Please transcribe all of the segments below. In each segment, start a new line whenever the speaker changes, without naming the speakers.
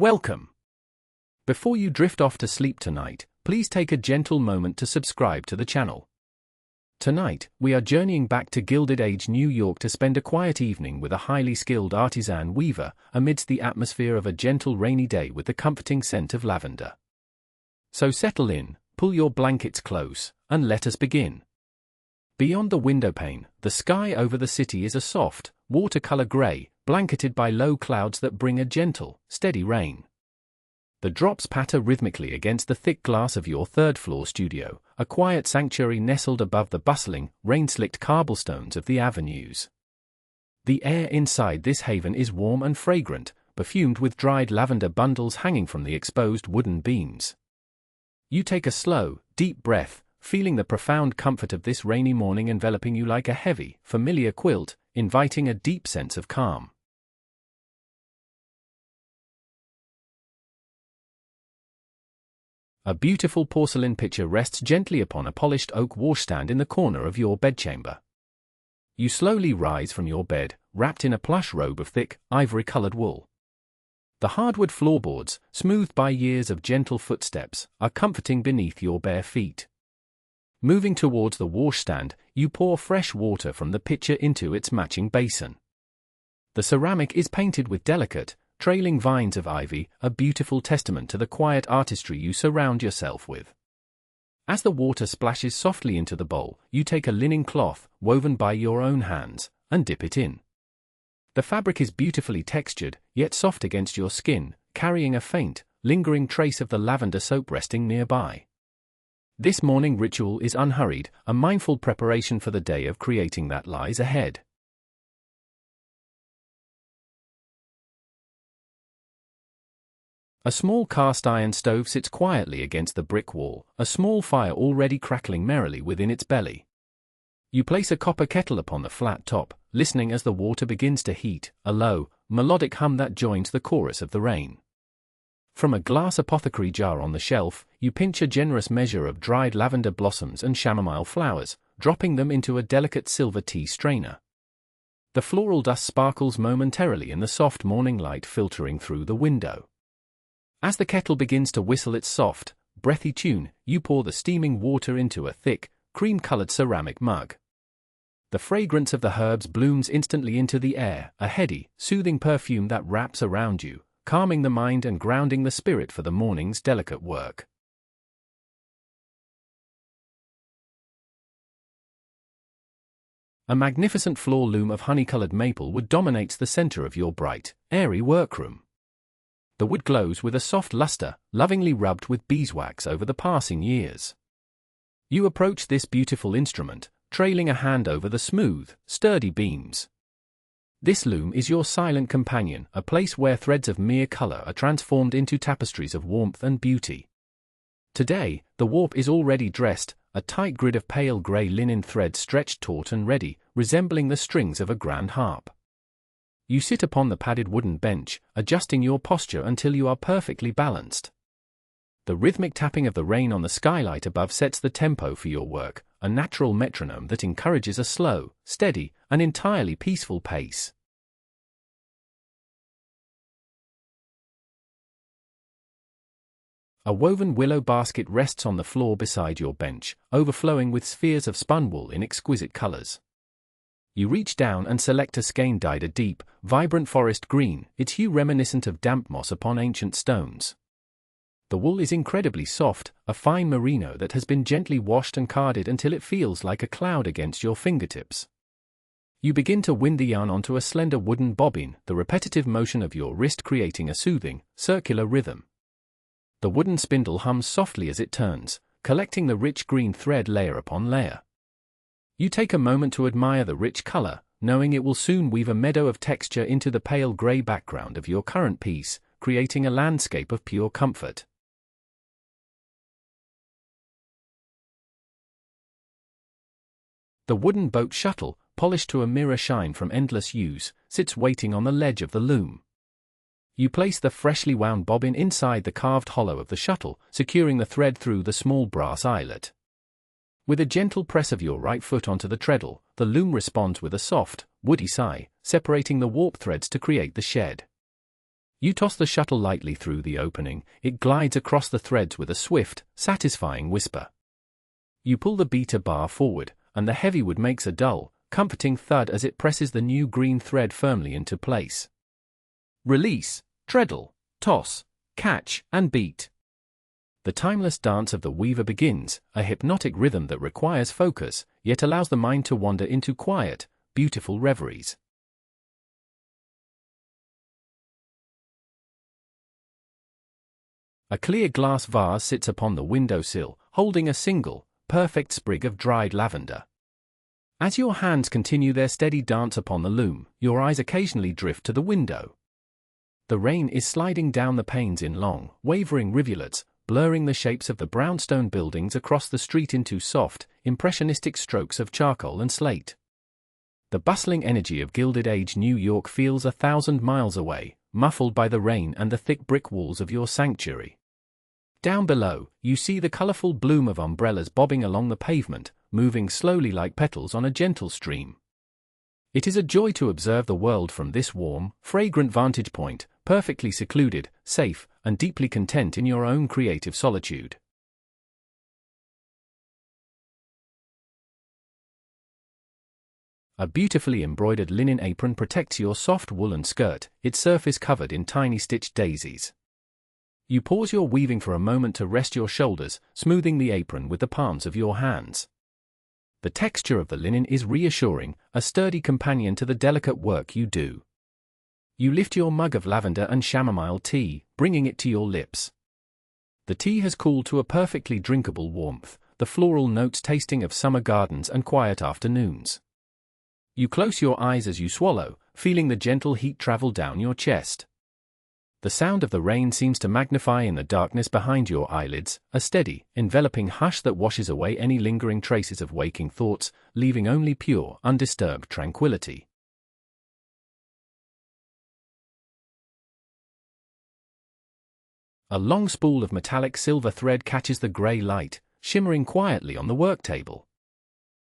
Welcome! Before you drift off to sleep tonight, please take a gentle moment to subscribe to the channel. Tonight, we are journeying back to Gilded Age New York to spend a quiet evening with a highly skilled artisan weaver amidst the atmosphere of a gentle rainy day with the comforting scent of lavender. So settle in, pull your blankets close, and let us begin. Beyond the windowpane, the sky over the city is a soft, watercolor gray, blanketed by low clouds that bring a gentle, steady rain. The drops patter rhythmically against the thick glass of your third-floor studio, a quiet sanctuary nestled above the bustling, rain-slicked cobblestones of the avenues. The air inside this haven is warm and fragrant, perfumed with dried lavender bundles hanging from the exposed wooden beams. You take a slow, deep breath, feeling the profound comfort of this rainy morning enveloping you like a heavy, familiar quilt, inviting a deep sense of calm. A beautiful porcelain pitcher rests gently upon a polished oak washstand in the corner of your bedchamber. You slowly rise from your bed, wrapped in a plush robe of thick, ivory-colored wool. The hardwood floorboards, smoothed by years of gentle footsteps, are comforting beneath your bare feet. Moving towards the washstand, you pour fresh water from the pitcher into its matching basin. The ceramic is painted with delicate, trailing vines of ivy, a beautiful testament to the quiet artistry you surround yourself with. As the water splashes softly into the bowl, you take a linen cloth, woven by your own hands, and dip it in. The fabric is beautifully textured, yet soft against your skin, carrying a faint, lingering trace of the lavender soap resting nearby. This morning ritual is unhurried, a mindful preparation for the day of creating that lies ahead. A small cast-iron stove sits quietly against the brick wall, a small fire already crackling merrily within its belly. You place a copper kettle upon the flat top, listening as the water begins to heat, a low, melodic hum that joins the chorus of the rain. From a glass apothecary jar on the shelf, you pinch a generous measure of dried lavender blossoms and chamomile flowers, dropping them into a delicate silver tea strainer. The floral dust sparkles momentarily in the soft morning light filtering through the window. As the kettle begins to whistle its soft, breathy tune, you pour the steaming water into a thick, cream-colored ceramic mug. The fragrance of the herbs blooms instantly into the air, a heady, soothing perfume that wraps around you, calming the mind and grounding the spirit for the morning's delicate work. A magnificent floor loom of honey-colored maple wood dominates the center of your bright, airy workroom. The wood glows with a soft luster, lovingly rubbed with beeswax over the passing years. You approach this beautiful instrument, trailing a hand over the smooth, sturdy beams. This loom is your silent companion, a place where threads of mere color are transformed into tapestries of warmth and beauty. Today, the warp is already dressed, a tight grid of pale gray linen thread stretched taut and ready, resembling the strings of a grand harp. You sit upon the padded wooden bench, adjusting your posture until you are perfectly balanced. The rhythmic tapping of the rain on the skylight above sets the tempo for your work, a natural metronome that encourages a slow, steady, and entirely peaceful pace. A woven willow basket rests on the floor beside your bench, overflowing with spheres of spun wool in exquisite colors. You reach down and select a skein dyed a deep, vibrant forest green, its hue reminiscent of damp moss upon ancient stones. The wool is incredibly soft, a fine merino that has been gently washed and carded until it feels like a cloud against your fingertips. You begin to wind the yarn onto a slender wooden bobbin, the repetitive motion of your wrist creating a soothing, circular rhythm. The wooden spindle hums softly as it turns, collecting the rich green thread layer upon layer. You take a moment to admire the rich color, knowing it will soon weave a meadow of texture into the pale gray background of your current piece, creating a landscape of pure comfort. The wooden boat shuttle, polished to a mirror shine from endless use, sits waiting on the ledge of the loom. You place the freshly wound bobbin inside the carved hollow of the shuttle, securing the thread through the small brass eyelet. With a gentle press of your right foot onto the treadle, the loom responds with a soft, woody sigh, separating the warp threads to create the shed. You toss the shuttle lightly through the opening, it glides across the threads with a swift, satisfying whisper. You pull the beater bar forward, and the heavy wood makes a dull, comforting thud as it presses the new green thread firmly into place. Release, treadle, toss, catch, and beat. The timeless dance of the weaver begins, a hypnotic rhythm that requires focus, yet allows the mind to wander into quiet, beautiful reveries. A clear glass vase sits upon the windowsill, holding a single, perfect sprig of dried lavender. As your hands continue their steady dance upon the loom, your eyes occasionally drift to the window. The rain is sliding down the panes in long, wavering rivulets, blurring the shapes of the brownstone buildings across the street into soft, impressionistic strokes of charcoal and slate. The bustling energy of Gilded Age New York feels 1,000 miles away, muffled by the rain and the thick brick walls of your sanctuary. Down below, you see the colorful bloom of umbrellas bobbing along the pavement, moving slowly like petals on a gentle stream. It is a joy to observe the world from this warm, fragrant vantage point, perfectly secluded, safe, and deeply content in your own creative solitude. A beautifully embroidered linen apron protects your soft woolen skirt, its surface covered in tiny stitched daisies. You pause your weaving for a moment to rest your shoulders, smoothing the apron with the palms of your hands. The texture of the linen is reassuring, a sturdy companion to the delicate work you do. You lift your mug of lavender and chamomile tea, bringing it to your lips. The tea has cooled to a perfectly drinkable warmth, the floral notes tasting of summer gardens and quiet afternoons. You close your eyes as you swallow, feeling the gentle heat travel down your chest. The sound of the rain seems to magnify in the darkness behind your eyelids, a steady, enveloping hush that washes away any lingering traces of waking thoughts, leaving only pure, undisturbed tranquility. A long spool of metallic silver thread catches the grey light, shimmering quietly on the work table.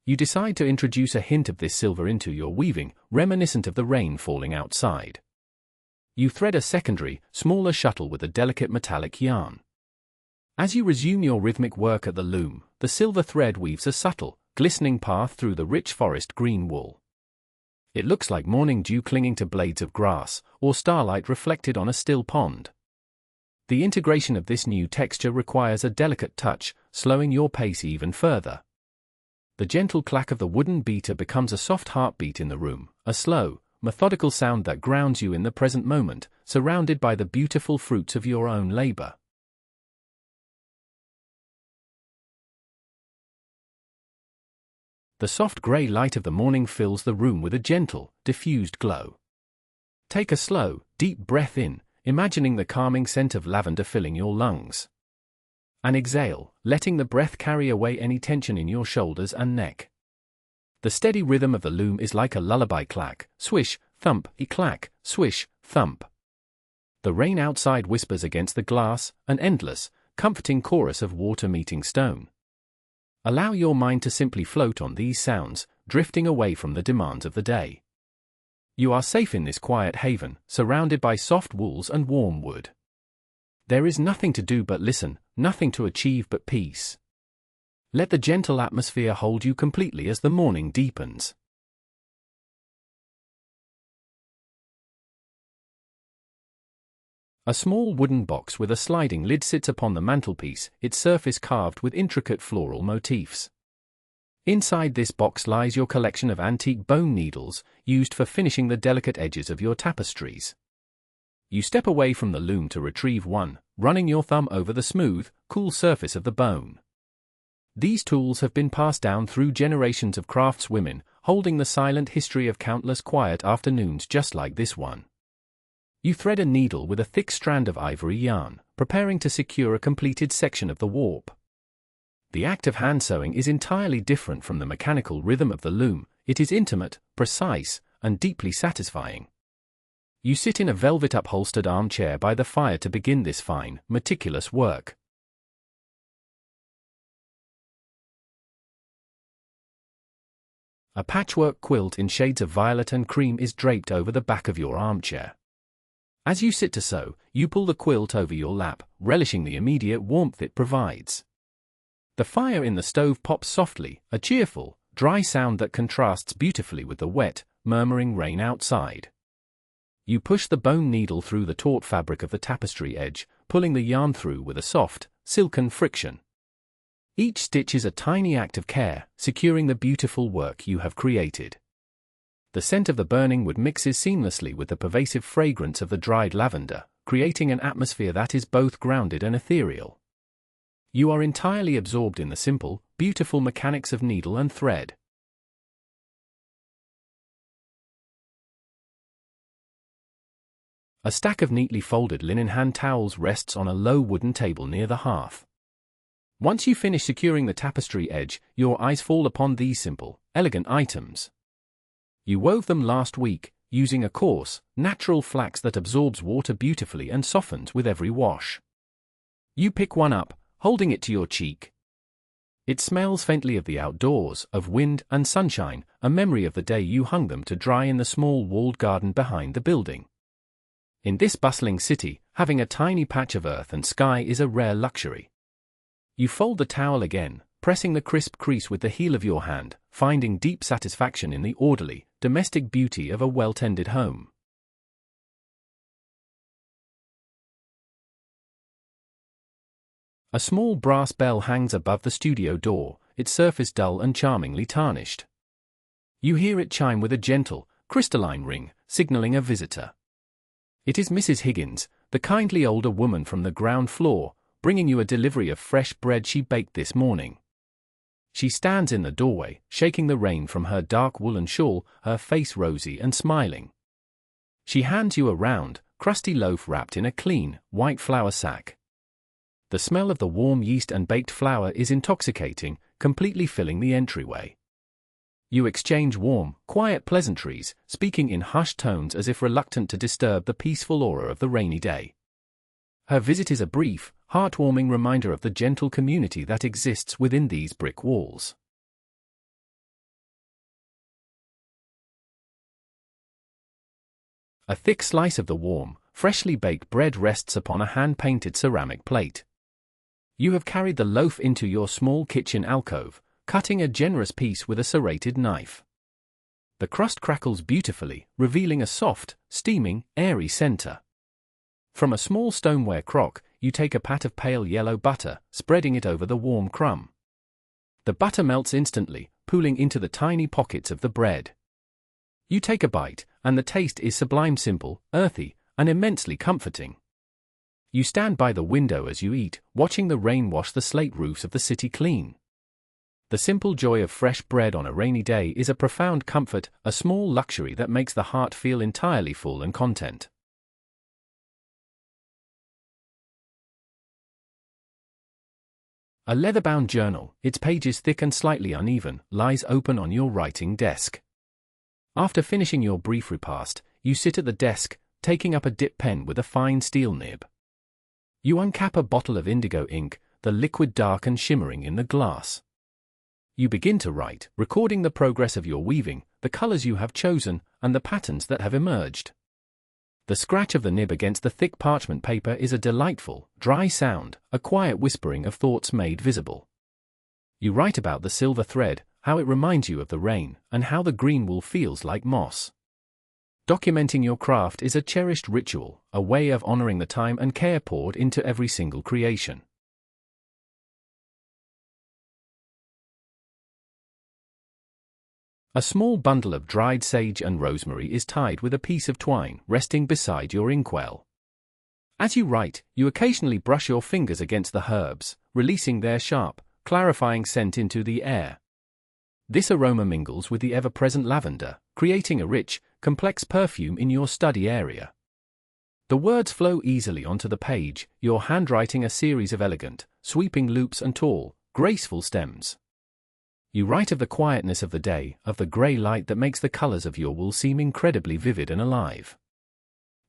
You decide to introduce a hint of this silver into your weaving, reminiscent of the rain falling outside. You thread a secondary, smaller shuttle with a delicate metallic yarn. As you resume your rhythmic work at the loom, the silver thread weaves a subtle, glistening path through the rich forest green wool. It looks like morning dew clinging to blades of grass, or starlight reflected on a still pond. The integration of this new texture requires a delicate touch, slowing your pace even further. The gentle clack of the wooden beater becomes a soft heartbeat in the room, a slow, methodical sound that grounds you in the present moment, surrounded by the beautiful fruits of your own labor. The soft grey light of the morning fills the room with a gentle, diffused glow. Take a slow, deep breath in, imagining the calming scent of lavender filling your lungs. And exhale, letting the breath carry away any tension in your shoulders and neck. The steady rhythm of the loom is like a lullaby clack, swish, thump, clack, swish, thump. The rain outside whispers against the glass, an endless, comforting chorus of water meeting stone. Allow your mind to simply float on these sounds, drifting away from the demands of the day. You are safe in this quiet haven, surrounded by soft wools and warm wood. There is nothing to do but listen, nothing to achieve but peace. Let the gentle atmosphere hold you completely as the morning deepens. A small wooden box with a sliding lid sits upon the mantelpiece, its surface carved with intricate floral motifs. Inside this box lies your collection of antique bone needles, used for finishing the delicate edges of your tapestries. You step away from the loom to retrieve one, running your thumb over the smooth, cool surface of the bone. These tools have been passed down through generations of craftswomen, holding the silent history of countless quiet afternoons just like this one. You thread a needle with a thick strand of ivory yarn, preparing to secure a completed section of the warp. The act of hand sewing is entirely different from the mechanical rhythm of the loom. It is intimate, precise, and deeply satisfying. You sit in a velvet upholstered armchair by the fire to begin this fine, meticulous work. A patchwork quilt in shades of violet and cream is draped over the back of your armchair. As you sit to sew, you pull the quilt over your lap, relishing the immediate warmth it provides. The fire in the stove pops softly, a cheerful, dry sound that contrasts beautifully with the wet, murmuring rain outside. You push the bone needle through the taut fabric of the tapestry edge, pulling the yarn through with a soft, silken friction. Each stitch is a tiny act of care, securing the beautiful work you have created. The scent of the burning wood mixes seamlessly with the pervasive fragrance of the dried lavender, creating an atmosphere that is both grounded and ethereal. You are entirely absorbed in the simple, beautiful mechanics of needle and thread. A stack of neatly folded linen hand towels rests on a low wooden table near the hearth. Once you finish securing the tapestry edge, your eyes fall upon these simple, elegant items. You wove them last week, using a coarse, natural flax that absorbs water beautifully and softens with every wash. You pick one up, holding it to your cheek. It smells faintly of the outdoors, of wind and sunshine, a memory of the day you hung them to dry in the small walled garden behind the building. In this bustling city, having a tiny patch of earth and sky is a rare luxury. You fold the towel again, pressing the crisp crease with the heel of your hand, finding deep satisfaction in the orderly, domestic beauty of a well-tended home. A small brass bell hangs above the studio door, its surface dull and charmingly tarnished. You hear it chime with a gentle, crystalline ring, signaling a visitor. It is Mrs. Higgins, the kindly older woman from the ground floor, bringing you a delivery of fresh bread she baked this morning. She stands in the doorway, shaking the rain from her dark woolen shawl, her face rosy and smiling. She hands you a round, crusty loaf wrapped in a clean, white flour sack. The smell of the warm yeast and baked flour is intoxicating, completely filling the entryway. You exchange warm, quiet pleasantries, speaking in hushed tones as if reluctant to disturb the peaceful aura of the rainy day. Her visit is a brief, heartwarming reminder of the gentle community that exists within these brick walls. A thick slice of the warm, freshly baked bread rests upon a hand-painted ceramic plate. You have carried the loaf into your small kitchen alcove, cutting a generous piece with a serrated knife. The crust crackles beautifully, revealing a soft, steaming, airy center. From a small stoneware crock, you take a pat of pale yellow butter, spreading it over the warm crumb. The butter melts instantly, pooling into the tiny pockets of the bread. You take a bite, and the taste is sublime, simple, earthy, and immensely comforting. You stand by the window as you eat, watching the rain wash the slate roofs of the city clean. The simple joy of fresh bread on a rainy day is a profound comfort, a small luxury that makes the heart feel entirely full and content. A leather-bound journal, its pages thick and slightly uneven, lies open on your writing desk. After finishing your brief repast, you sit at the desk, taking up a dip pen with a fine steel nib. You uncap a bottle of indigo ink, the liquid dark and shimmering in the glass. You begin to write, recording the progress of your weaving, the colors you have chosen, and the patterns that have emerged. The scratch of the nib against the thick parchment paper is a delightful, dry sound, a quiet whispering of thoughts made visible. You write about the silver thread, how it reminds you of the rain, and how the green wool feels like moss. Documenting your craft is a cherished ritual, a way of honoring the time and care poured into every single creation. A small bundle of dried sage and rosemary is tied with a piece of twine, resting beside your inkwell. As you write, you occasionally brush your fingers against the herbs, releasing their sharp, clarifying scent into the air. This aroma mingles with the ever-present lavender, creating a rich, complex perfume in your study area. The words flow easily onto the page, your handwriting a series of elegant, sweeping loops and tall, graceful stems. You write of the quietness of the day, of the grey light that makes the colors of your wool seem incredibly vivid and alive.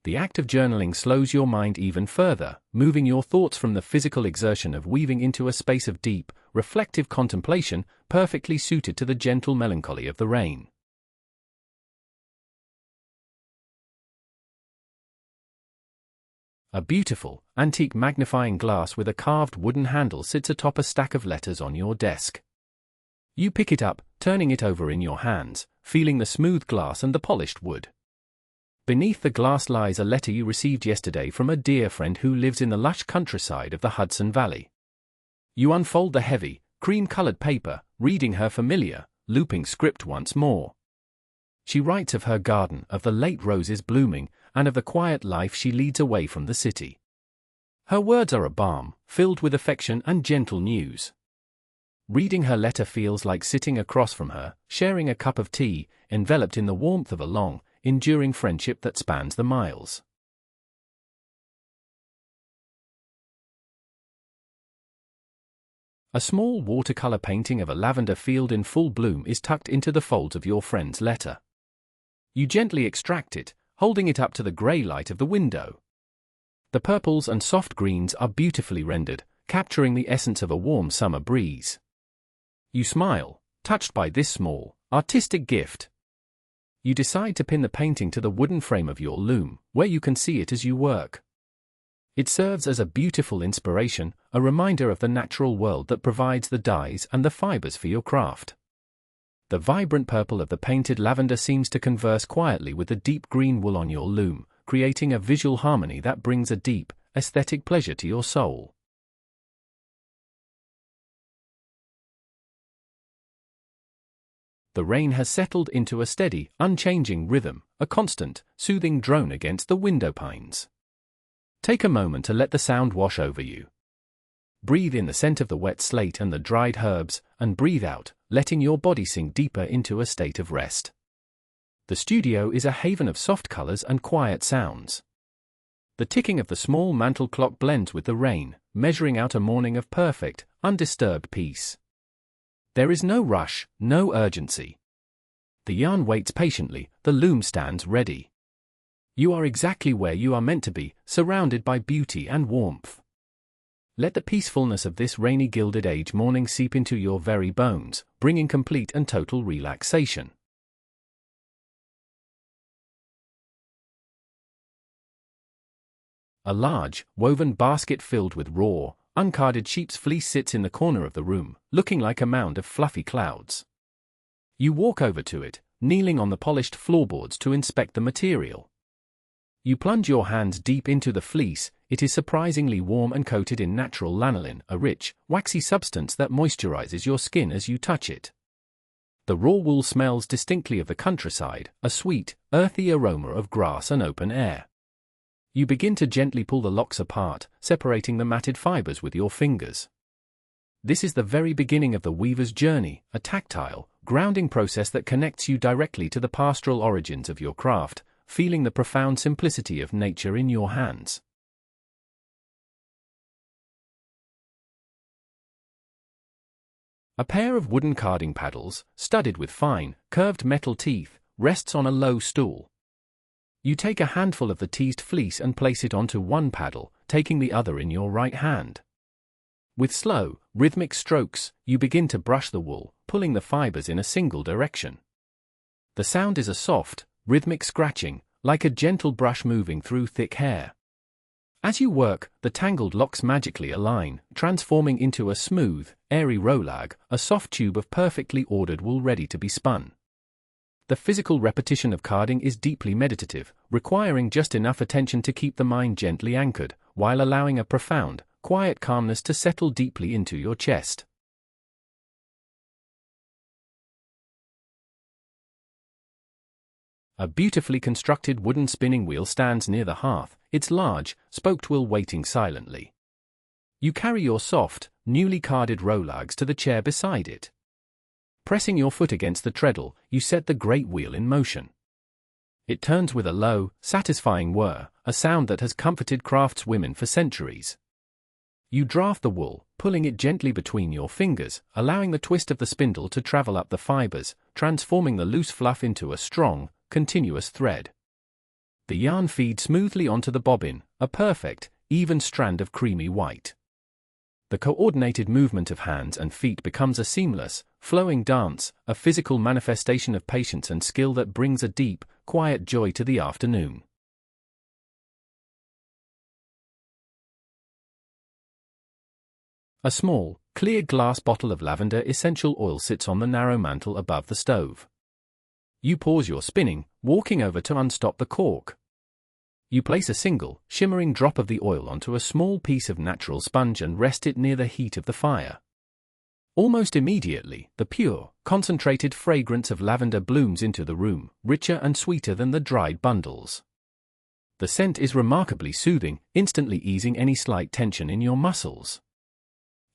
The act of journaling slows your mind even further, moving your thoughts from the physical exertion of weaving into a space of deep, reflective contemplation, perfectly suited to the gentle melancholy of the rain. A beautiful, antique magnifying glass with a carved wooden handle sits atop a stack of letters on your desk. You pick it up, turning it over in your hands, feeling the smooth glass and the polished wood. Beneath the glass lies a letter you received yesterday from a dear friend who lives in the lush countryside of the Hudson Valley. You unfold the heavy, cream-colored paper, reading her familiar, looping script once more. She writes of her garden, of the late roses blooming, and of the quiet life she leads away from the city. Her words are a balm, filled with affection and gentle news. Reading her letter feels like sitting across from her, sharing a cup of tea, enveloped in the warmth of a long, enduring friendship that spans the miles. A small watercolor painting of a lavender field in full bloom is tucked into the folds of your friend's letter. You gently extract it, holding it up to the gray light of the window. The purples and soft greens are beautifully rendered, capturing the essence of a warm summer breeze. You smile, touched by this small, artistic gift. You decide to pin the painting to the wooden frame of your loom, where you can see it as you work. It serves as a beautiful inspiration, a reminder of the natural world that provides the dyes and the fibers for your craft. The vibrant purple of the painted lavender seems to converse quietly with the deep green wool on your loom, creating a visual harmony that brings a deep, aesthetic pleasure to your soul. The rain has settled into a steady, unchanging rhythm, a constant, soothing drone against the window panes. Take a moment to let the sound wash over you. Breathe in the scent of the wet slate and the dried herbs, and breathe out, letting your body sink deeper into a state of rest. The studio is a haven of soft colors and quiet sounds. The ticking of the small mantel clock blends with the rain, measuring out a morning of perfect, undisturbed peace. There is no rush, no urgency. The yarn waits patiently, the loom stands ready. You are exactly where you are meant to be, surrounded by beauty and warmth. Let the peacefulness of this rainy Gilded Age morning seep into your very bones, bringing complete and total relaxation. A large, woven basket filled with raw, uncarded sheep's fleece sits in the corner of the room, looking like a mound of fluffy clouds. You walk over to it, kneeling on the polished floorboards to inspect the material. You plunge your hands deep into the fleece. It is surprisingly warm and coated in natural lanolin, a rich, waxy substance that moisturizes your skin as you touch it. The raw wool smells distinctly of the countryside, a sweet, earthy aroma of grass and open air. You begin to gently pull the locks apart, separating the matted fibers with your fingers. This is the very beginning of the weaver's journey, a tactile, grounding process that connects you directly to the pastoral origins of your craft, feeling the profound simplicity of nature in your hands. A pair of wooden carding paddles, studded with fine, curved metal teeth, rests on a low stool. You take a handful of the teased fleece and place it onto one paddle, taking the other in your right hand. With slow, rhythmic strokes, you begin to brush the wool, pulling the fibers in a single direction. The sound is a soft, rhythmic scratching, like a gentle brush moving through thick hair. As you work, the tangled locks magically align, transforming into a smooth, airy rowlag, a soft tube of perfectly ordered wool ready to be spun. The physical repetition of carding is deeply meditative, requiring just enough attention to keep the mind gently anchored, while allowing a profound, quiet calmness to settle deeply into your chest. A beautifully constructed wooden spinning wheel stands near the hearth, its large, spoked wheel waiting silently. You carry your soft, newly carded rowlags to the chair beside it. Pressing your foot against the treadle, you set the great wheel in motion. It turns with a low, satisfying whir, a sound that has comforted craftswomen for centuries. You draft the wool, pulling it gently between your fingers, allowing the twist of the spindle to travel up the fibers, transforming the loose fluff into a strong, continuous thread. The yarn feeds smoothly onto the bobbin, a perfect, even strand of creamy white. The coordinated movement of hands and feet becomes a seamless, flowing dance, a physical manifestation of patience and skill that brings a deep, quiet joy to the afternoon. A small, clear glass bottle of lavender essential oil sits on the narrow mantel above the stove. You pause your spinning, walking over to unstop the cork. You place a single, shimmering drop of the oil onto a small piece of natural sponge and rest it near the heat of the fire. Almost immediately, the pure, concentrated fragrance of lavender blooms into the room, richer and sweeter than the dried bundles. The scent is remarkably soothing, instantly easing any slight tension in your muscles.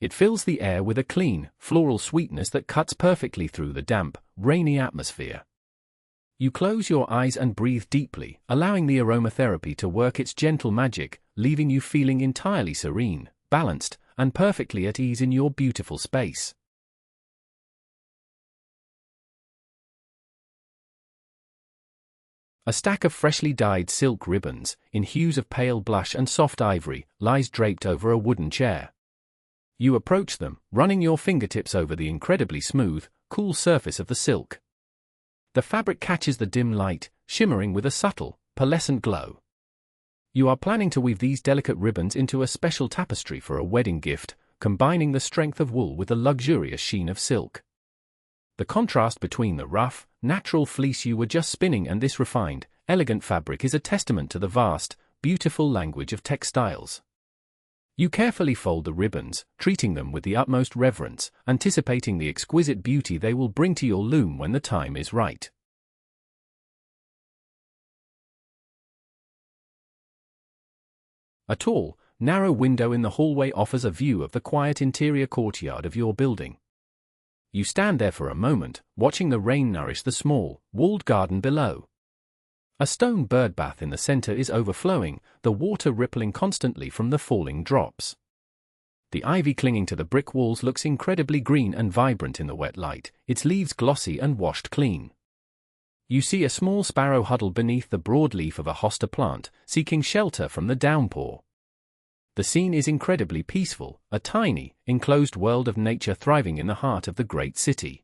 It fills the air with a clean, floral sweetness that cuts perfectly through the damp, rainy atmosphere. You close your eyes and breathe deeply, allowing the aromatherapy to work its gentle magic, leaving you feeling entirely serene, balanced, and perfectly at ease in your beautiful space. A stack of freshly dyed silk ribbons, in hues of pale blush and soft ivory, lies draped over a wooden chair. You approach them, running your fingertips over the incredibly smooth, cool surface of the silk. The fabric catches the dim light, shimmering with a subtle, pearlescent glow. You are planning to weave these delicate ribbons into a special tapestry for a wedding gift, combining the strength of wool with the luxurious sheen of silk. The contrast between the rough, natural fleece you were just spinning and this refined, elegant fabric is a testament to the vast, beautiful language of textiles. You carefully fold the ribbons, treating them with the utmost reverence, anticipating the exquisite beauty they will bring to your loom when the time is right. A tall, narrow window in the hallway offers a view of the quiet interior courtyard of your building. You stand there for a moment, watching the rain nourish the small, walled garden below. A stone birdbath in the center is overflowing, the water rippling constantly from the falling drops. The ivy clinging to the brick walls looks incredibly green and vibrant in the wet light, its leaves glossy and washed clean. You see a small sparrow huddled beneath the broad leaf of a hosta plant, seeking shelter from the downpour. The scene is incredibly peaceful, a tiny, enclosed world of nature thriving in the heart of the great city.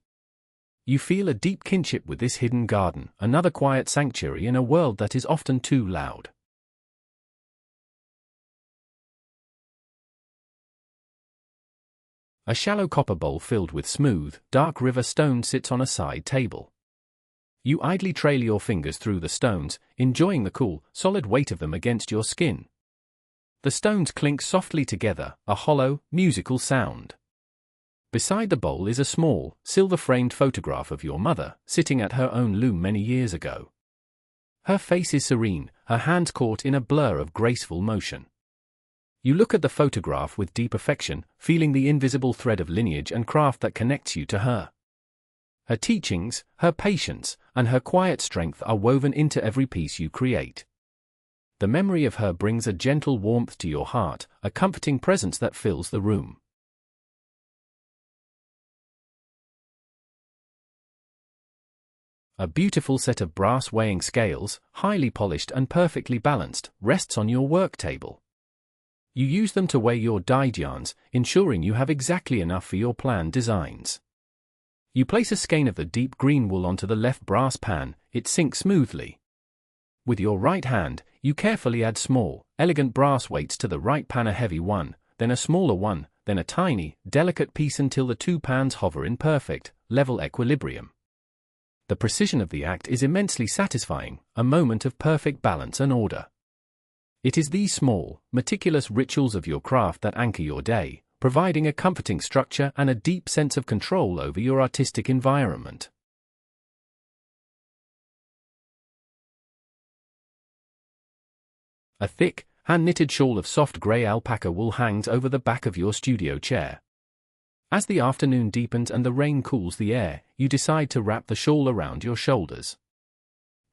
You feel a deep kinship with this hidden garden, another quiet sanctuary in a world that is often too loud. A shallow copper bowl filled with smooth, dark river stone sits on a side table. You idly trail your fingers through the stones, enjoying the cool, solid weight of them against your skin. The stones clink softly together, a hollow, musical sound. Beside the bowl is a small, silver-framed photograph of your mother, sitting at her own loom many years ago. Her face is serene, her hands caught in a blur of graceful motion. You look at the photograph with deep affection, feeling the invisible thread of lineage and craft that connects you to her. Her teachings, her patience, and her quiet strength are woven into every piece you create. The memory of her brings a gentle warmth to your heart, a comforting presence that fills the room. A beautiful set of brass weighing scales, highly polished and perfectly balanced, rests on your work table. You use them to weigh your dyed yarns, ensuring you have exactly enough for your planned designs. You place a skein of the deep green wool onto the left brass pan, it sinks smoothly. With your right hand, you carefully add small, elegant brass weights to the right pan, a heavy one, then a smaller one, then a tiny, delicate piece until the two pans hover in perfect, level equilibrium. The precision of the act is immensely satisfying, a moment of perfect balance and order. It is these small, meticulous rituals of your craft that anchor your day, providing a comforting structure and a deep sense of control over your artistic environment. A thick, hand-knitted shawl of soft grey alpaca wool hangs over the back of your studio chair. As the afternoon deepens and the rain cools the air, you decide to wrap the shawl around your shoulders.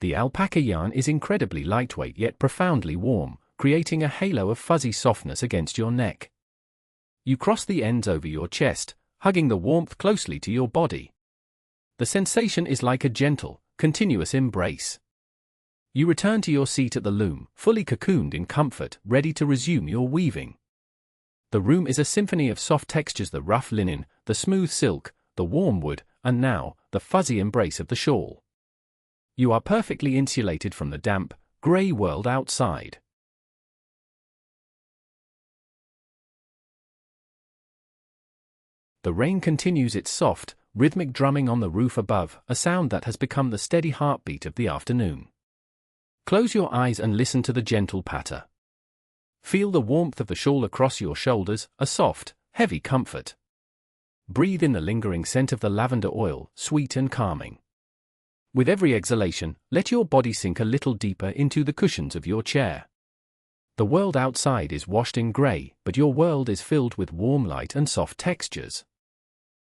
The alpaca yarn is incredibly lightweight yet profoundly warm, creating a halo of fuzzy softness against your neck. You cross the ends over your chest, hugging the warmth closely to your body. The sensation is like a gentle, continuous embrace. You return to your seat at the loom, fully cocooned in comfort, ready to resume your weaving. The room is a symphony of soft textures: the rough linen, the smooth silk, the warm wood, and now, the fuzzy embrace of the shawl. You are perfectly insulated from the damp, grey world outside. The rain continues its soft, rhythmic drumming on the roof above, a sound that has become the steady heartbeat of the afternoon. Close your eyes and listen to the gentle patter. Feel the warmth of the shawl across your shoulders, a soft, heavy comfort. Breathe in the lingering scent of the lavender oil, sweet and calming. With every exhalation, let your body sink a little deeper into the cushions of your chair. The world outside is washed in grey, but your world is filled with warm light and soft textures.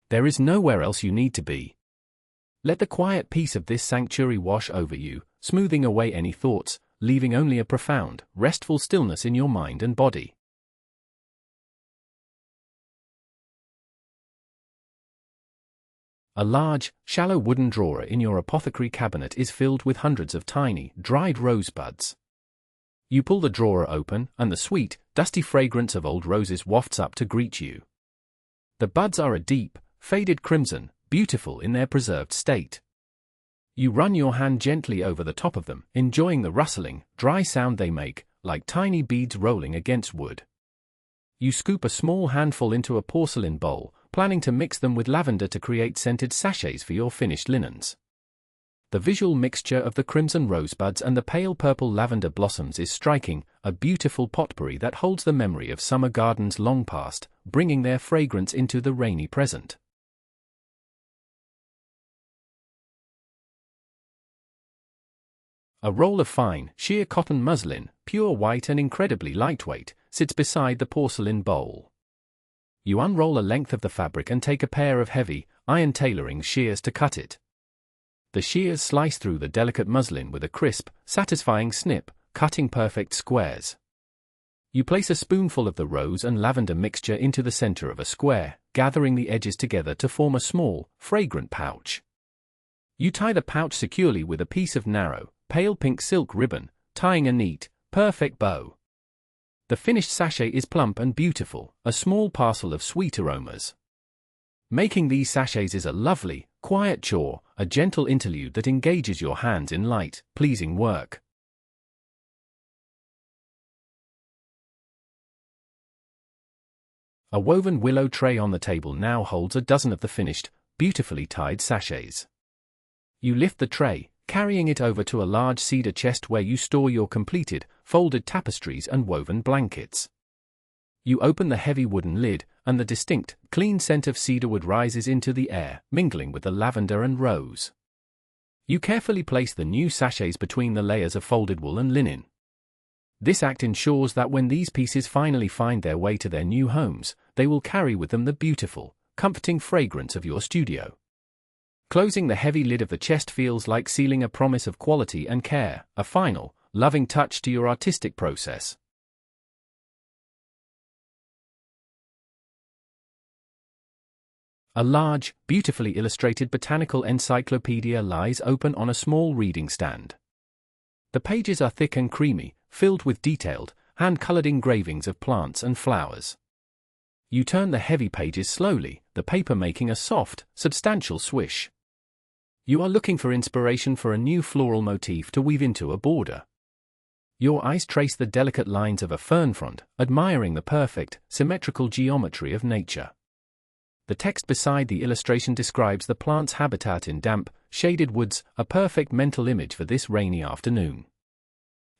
There is nowhere else you need to be. Let the quiet peace of this sanctuary wash over you, smoothing away any thoughts, leaving only a profound, restful stillness in your mind and body. A large, shallow wooden drawer in your apothecary cabinet is filled with hundreds of tiny, dried rosebuds. You pull the drawer open, and the sweet, dusty fragrance of old roses wafts up to greet you. The buds are a deep, faded crimson, beautiful in their preserved state. You run your hand gently over the top of them, enjoying the rustling, dry sound they make, like tiny beads rolling against wood. You scoop a small handful into a porcelain bowl, planning to mix them with lavender to create scented sachets for your finished linens. The visual mixture of the crimson rosebuds and the pale purple lavender blossoms is striking, a beautiful potpourri that holds the memory of summer gardens long past, bringing their fragrance into the rainy present. A roll of fine, sheer cotton muslin, pure white and incredibly lightweight, sits beside the porcelain bowl. You unroll a length of the fabric and take a pair of heavy, iron tailoring shears to cut it. The shears slice through the delicate muslin with a crisp, satisfying snip, cutting perfect squares. You place a spoonful of the rose and lavender mixture into the center of a square, gathering the edges together to form a small, fragrant pouch. You tie the pouch securely with a piece of narrow, pale pink silk ribbon, tying a neat, perfect bow. The finished sachet is plump and beautiful, a small parcel of sweet aromas. Making these sachets is a lovely, quiet chore, a gentle interlude that engages your hands in light, pleasing work. A woven willow tray on the table now holds a dozen of the finished, beautifully tied sachets. You lift the tray, carrying it over to a large cedar chest where you store your completed, folded tapestries and woven blankets. You open the heavy wooden lid, and the distinct, clean scent of cedarwood rises into the air, mingling with the lavender and rose. You carefully place the new sachets between the layers of folded wool and linen. This act ensures that when these pieces finally find their way to their new homes, they will carry with them the beautiful, comforting fragrance of your studio. Closing the heavy lid of the chest feels like sealing a promise of quality and care, a final, loving touch to your artistic process. A large, beautifully illustrated botanical encyclopedia lies open on a small reading stand. The pages are thick and creamy, filled with detailed, hand-colored engravings of plants and flowers. You turn the heavy pages slowly, the paper making a soft, substantial swish. You are looking for inspiration for a new floral motif to weave into a border. Your eyes trace the delicate lines of a fern frond, admiring the perfect, symmetrical geometry of nature. The text beside the illustration describes the plant's habitat in damp, shaded woods, a perfect mental image for this rainy afternoon.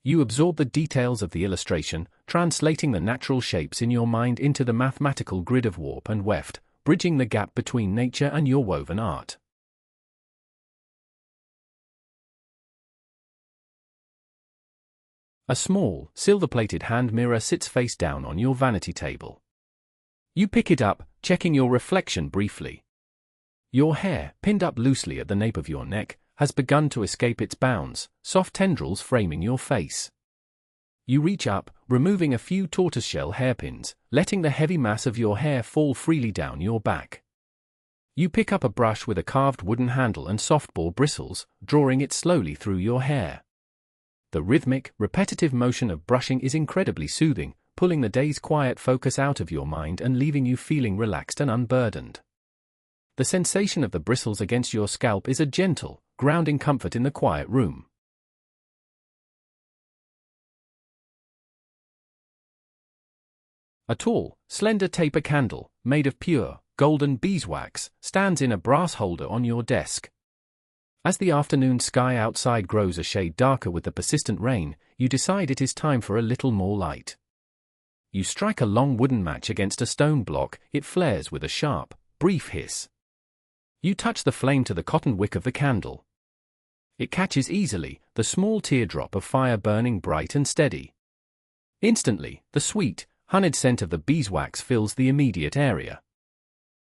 You absorb the details of the illustration, translating the natural shapes in your mind into the mathematical grid of warp and weft, bridging the gap between nature and your woven art. A small, silver-plated hand mirror sits face down on your vanity table. You pick it up, checking your reflection briefly. Your hair, pinned up loosely at the nape of your neck, has begun to escape its bounds, soft tendrils framing your face. You reach up, removing a few tortoiseshell hairpins, letting the heavy mass of your hair fall freely down your back. You pick up a brush with a carved wooden handle and softball bristles, drawing it slowly through your hair. The rhythmic, repetitive motion of brushing is incredibly soothing, pulling the day's quiet focus out of your mind and leaving you feeling relaxed and unburdened. The sensation of the bristles against your scalp is a gentle, grounding comfort in the quiet room. A tall, slender taper candle, made of pure, golden beeswax, stands in a brass holder on your desk. As the afternoon sky outside grows a shade darker with the persistent rain, you decide it is time for a little more light. You strike a long wooden match against a stone block, it flares with a sharp, brief hiss. You touch the flame to the cotton wick of the candle. It catches easily, the small teardrop of fire burning bright and steady. Instantly, the sweet, honeyed scent of the beeswax fills the immediate area.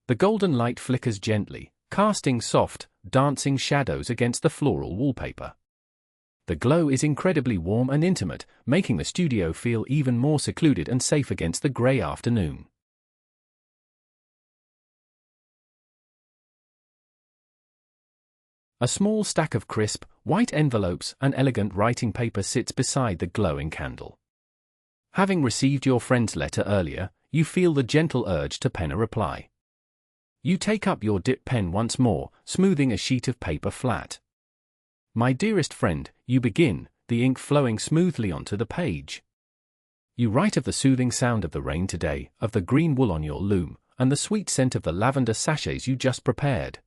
The golden light flickers gently, casting soft, dancing shadows against the floral wallpaper. The glow is incredibly warm and intimate, making the studio feel even more secluded and safe against the grey afternoon. A small stack of crisp, white envelopes and elegant writing paper sits beside the glowing candle. Having received your friend's letter earlier, you feel the gentle urge to pen a reply. You take up your dip pen once more, smoothing a sheet of paper flat. "My dearest friend," you begin, the ink flowing smoothly onto the page. You write of the soothing sound of the rain today, of the green wool on your loom, and the sweet scent of the lavender sachets you just prepared.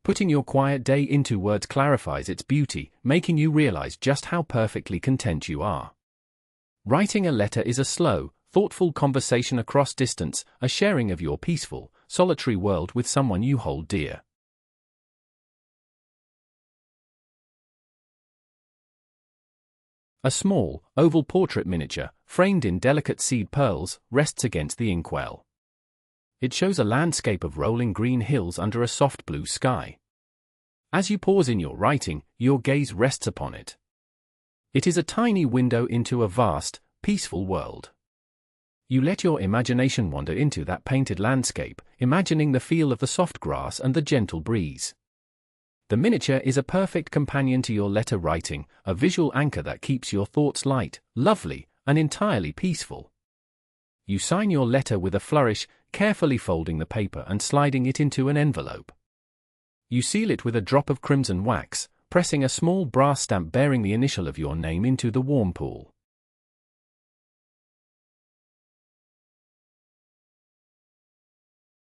Putting your quiet day into words clarifies its beauty, making you realize just how perfectly content you are. Writing a letter is a slow, thoughtful conversation across distance, a sharing of your peaceful, solitary world with someone you hold dear. A small, oval portrait miniature, framed in delicate seed pearls, rests against the inkwell. It shows a landscape of rolling green hills under a soft blue sky. As you pause in your writing, your gaze rests upon it. It is a tiny window into a vast, peaceful world. You let your imagination wander into that painted landscape, imagining the feel of the soft grass and the gentle breeze. The miniature is a perfect companion to your letter writing, a visual anchor that keeps your thoughts light, lovely, and entirely peaceful. You sign your letter with a flourish, carefully folding the paper and sliding it into an envelope. You seal it with a drop of crimson wax, pressing a small brass stamp bearing the initial of your name into the warm pool.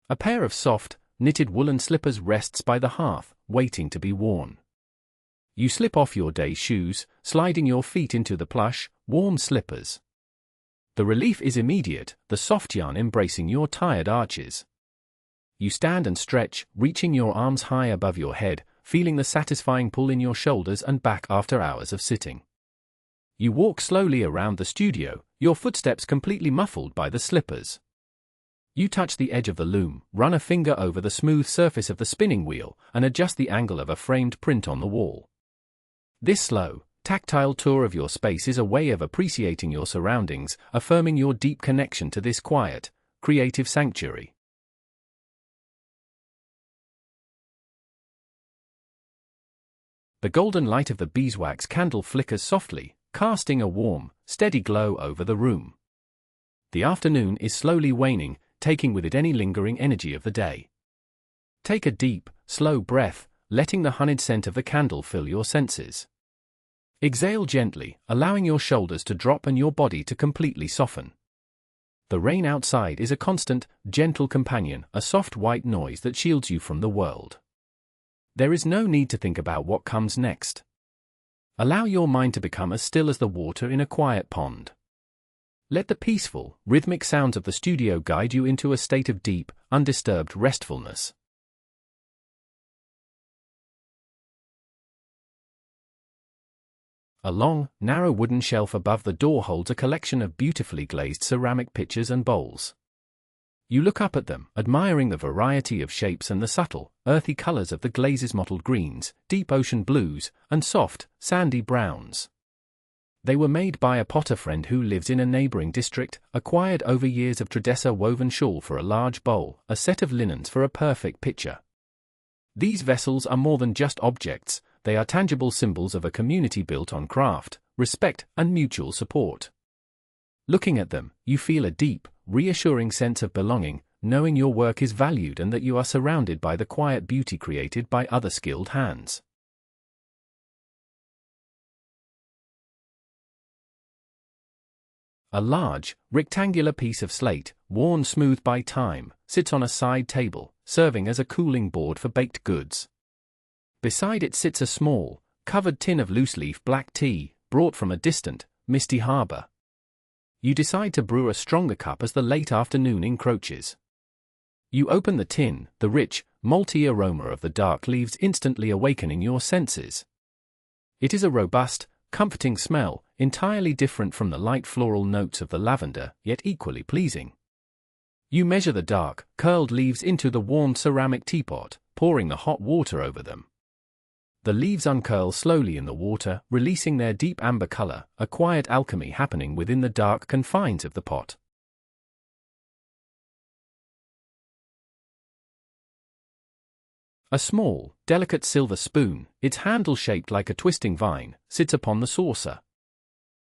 A pair of soft, knitted woolen slippers rests by the hearth, waiting to be worn. You slip off your day shoes, sliding your feet into the plush, warm slippers. The relief is immediate, the soft yarn embracing your tired arches. You stand and stretch, reaching your arms high above your head, feeling the satisfying pull in your shoulders and back after hours of sitting. You walk slowly around the studio, your footsteps completely muffled by the slippers. You touch the edge of the loom, run a finger over the smooth surface of the spinning wheel, and adjust the angle of a framed print on the wall. This slow, tactile tour of your space is a way of appreciating your surroundings, affirming your deep connection to this quiet, creative sanctuary. The golden light of the beeswax candle flickers softly, casting a warm, steady glow over the room. The afternoon is slowly waning, taking with it any lingering energy of the day. Take a deep, slow breath, letting the honeyed scent of the candle fill your senses. Exhale gently, allowing your shoulders to drop and your body to completely soften. The rain outside is a constant, gentle companion, a soft white noise that shields you from the world. There is no need to think about what comes next. Allow your mind to become as still as the water in a quiet pond. Let the peaceful, rhythmic sounds of the studio guide you into a state of deep, undisturbed restfulness. A long, narrow wooden shelf above the door holds a collection of beautifully glazed ceramic pitchers and bowls. You look up at them, admiring the variety of shapes and the subtle, earthy colors of the glazes: mottled greens, deep ocean blues, and soft, sandy browns. They were made by a potter friend who lives in a neighboring district, acquired over years of Tredessa woven shawl for a large bowl, a set of linens for a perfect pitcher. These vessels are more than just objects, they are tangible symbols of a community built on craft, respect, and mutual support. Looking at them, you feel a deep, reassuring sense of belonging, knowing your work is valued and that you are surrounded by the quiet beauty created by other skilled hands. A large, rectangular piece of slate, worn smooth by time, sits on a side table, serving as a cooling board for baked goods. Beside it sits a small, covered tin of loose-leaf black tea, brought from a distant, misty harbor. You decide to brew a stronger cup as the late afternoon encroaches. You open the tin, the rich, malty aroma of the dark leaves instantly awakening your senses. It is a robust, comforting smell, entirely different from the light floral notes of the lavender, yet equally pleasing. You measure the dark, curled leaves into the warm ceramic teapot, pouring the hot water over them. The leaves uncurl slowly in the water, releasing their deep amber color, a quiet alchemy happening within the dark confines of the pot. A small, delicate silver spoon, its handle shaped like a twisting vine, sits upon the saucer.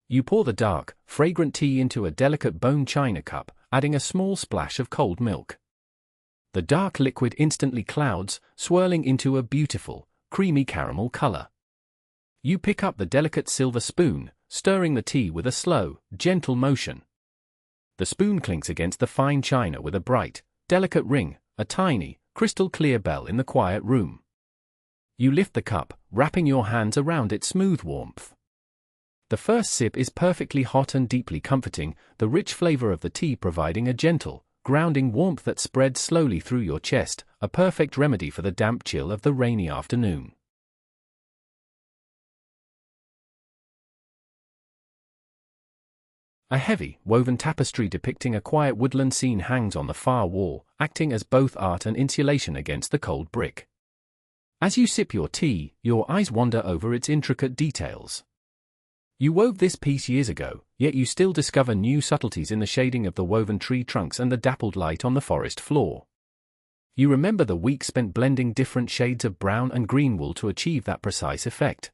You pour the dark, fragrant tea into a delicate bone china cup, adding a small splash of cold milk. The dark liquid instantly clouds, swirling into a beautiful, creamy caramel color. You pick up the delicate silver spoon, stirring the tea with a slow, gentle motion. The spoon clinks against the fine china with a bright, delicate ring, a tiny, crystal-clear bell in the quiet room. You lift the cup, wrapping your hands around its smooth warmth. The first sip is perfectly hot and deeply comforting, the rich flavor of the tea providing a gentle, grounding warmth that spreads slowly through your chest, a perfect remedy for the damp chill of the rainy afternoon. A heavy, woven tapestry depicting a quiet woodland scene hangs on the far wall, acting as both art and insulation against the cold brick. As you sip your tea, your eyes wander over its intricate details. You wove this piece years ago, yet you still discover new subtleties in the shading of the woven tree trunks and the dappled light on the forest floor. You remember the weeks spent blending different shades of brown and green wool to achieve that precise effect.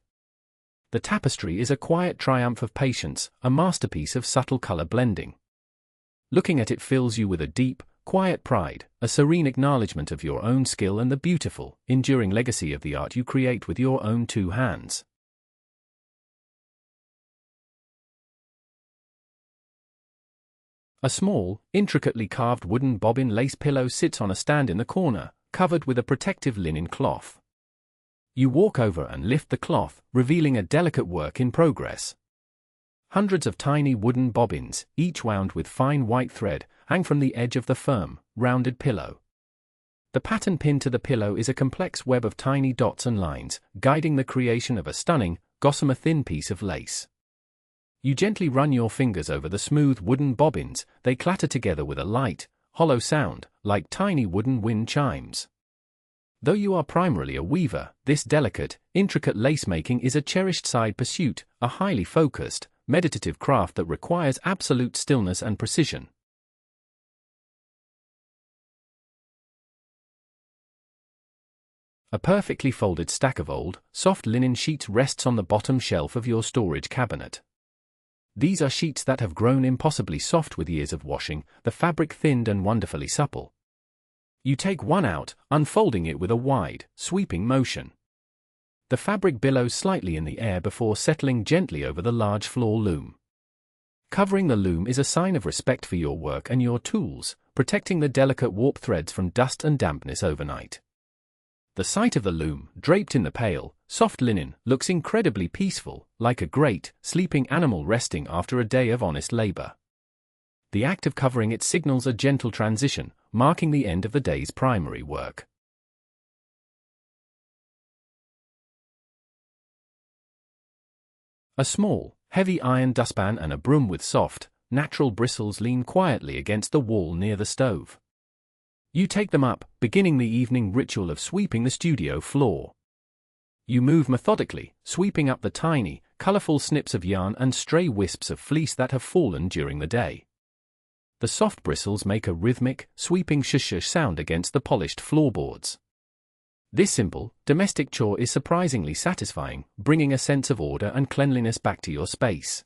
The tapestry is a quiet triumph of patience, a masterpiece of subtle color blending. Looking at it fills you with a deep, quiet pride, a serene acknowledgement of your own skill and the beautiful, enduring legacy of the art you create with your own two hands. A small, intricately carved wooden bobbin lace pillow sits on a stand in the corner, covered with a protective linen cloth. You walk over and lift the cloth, revealing a delicate work in progress. Hundreds of tiny wooden bobbins, each wound with fine white thread, hang from the edge of the firm, rounded pillow. The pattern pinned to the pillow is a complex web of tiny dots and lines, guiding the creation of a stunning, gossamer-thin piece of lace. You gently run your fingers over the smooth wooden bobbins, they clatter together with a light, hollow sound, like tiny wooden wind chimes. Though you are primarily a weaver, this delicate, intricate lace-making is a cherished side pursuit, a highly focused, meditative craft that requires absolute stillness and precision. A perfectly folded stack of old, soft linen sheets rests on the bottom shelf of your storage cabinet. These are sheets that have grown impossibly soft with years of washing, the fabric thinned and wonderfully supple. You take one out, unfolding it with a wide, sweeping motion. The fabric billows slightly in the air before settling gently over the large floor loom. Covering the loom is a sign of respect for your work and your tools, protecting the delicate warp threads from dust and dampness overnight. The sight of the loom, draped in the pale, soft linen, looks incredibly peaceful, like a great, sleeping animal resting after a day of honest labor. The act of covering it signals a gentle transition, marking the end of the day's primary work. A small, heavy iron dustpan and a broom with soft, natural bristles lean quietly against the wall near the stove. You take them up, beginning the evening ritual of sweeping the studio floor. You move methodically, sweeping up the tiny, colorful snips of yarn and stray wisps of fleece that have fallen during the day. The soft bristles make a rhythmic, sweeping shush-shush sound against the polished floorboards. This simple, domestic chore is surprisingly satisfying, bringing a sense of order and cleanliness back to your space.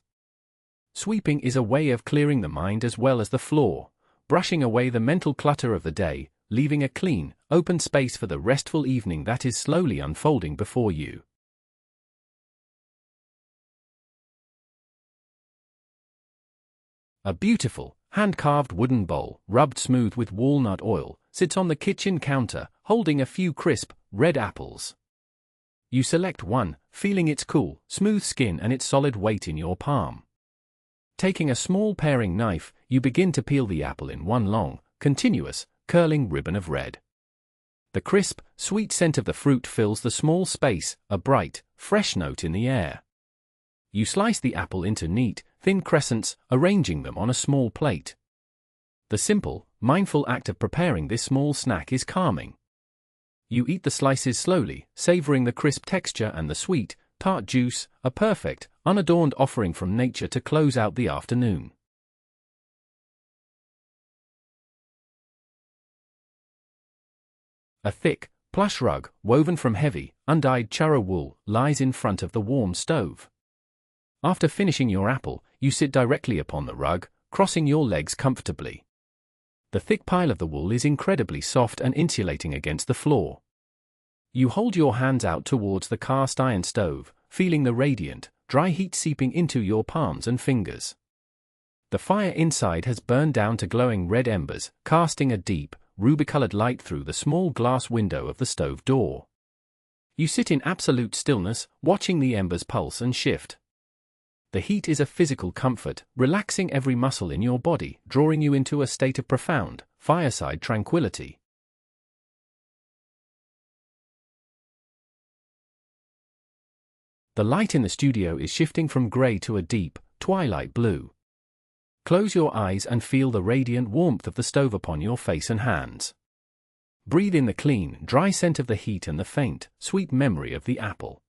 Sweeping is a way of clearing the mind as well as the floor, brushing away the mental clutter of the day, leaving a clean, open space for the restful evening that is slowly unfolding before you. A beautiful, hand-carved wooden bowl, rubbed smooth with walnut oil, sits on the kitchen counter, holding a few crisp, red apples. You select one, feeling its cool, smooth skin and its solid weight in your palm. Taking a small paring knife, you begin to peel the apple in one long, continuous, curling ribbon of red. The crisp, sweet scent of the fruit fills the small space, a bright, fresh note in the air. You slice the apple into neat, thin crescents, arranging them on a small plate. The simple, mindful act of preparing this small snack is calming. You eat the slices slowly, savoring the crisp texture and the sweet, tart juice, a perfect, unadorned offering from nature to close out the afternoon. A thick, plush rug, woven from heavy, undyed churra wool, lies in front of the warm stove. After finishing your apple, you sit directly upon the rug, crossing your legs comfortably. The thick pile of the wool is incredibly soft and insulating against the floor. You hold your hands out towards the cast iron stove, feeling the radiant, dry heat seeping into your palms and fingers. The fire inside has burned down to glowing red embers, casting a deep, ruby-colored light through the small glass window of the stove door. You sit in absolute stillness, watching the embers pulse and shift. The heat is a physical comfort, relaxing every muscle in your body, drawing you into a state of profound, fireside tranquility. The light in the studio is shifting from grey to a deep, twilight blue. Close your eyes and feel the radiant warmth of the stove upon your face and hands. Breathe in the clean, dry scent of the heat and the faint, sweet memory of the apple.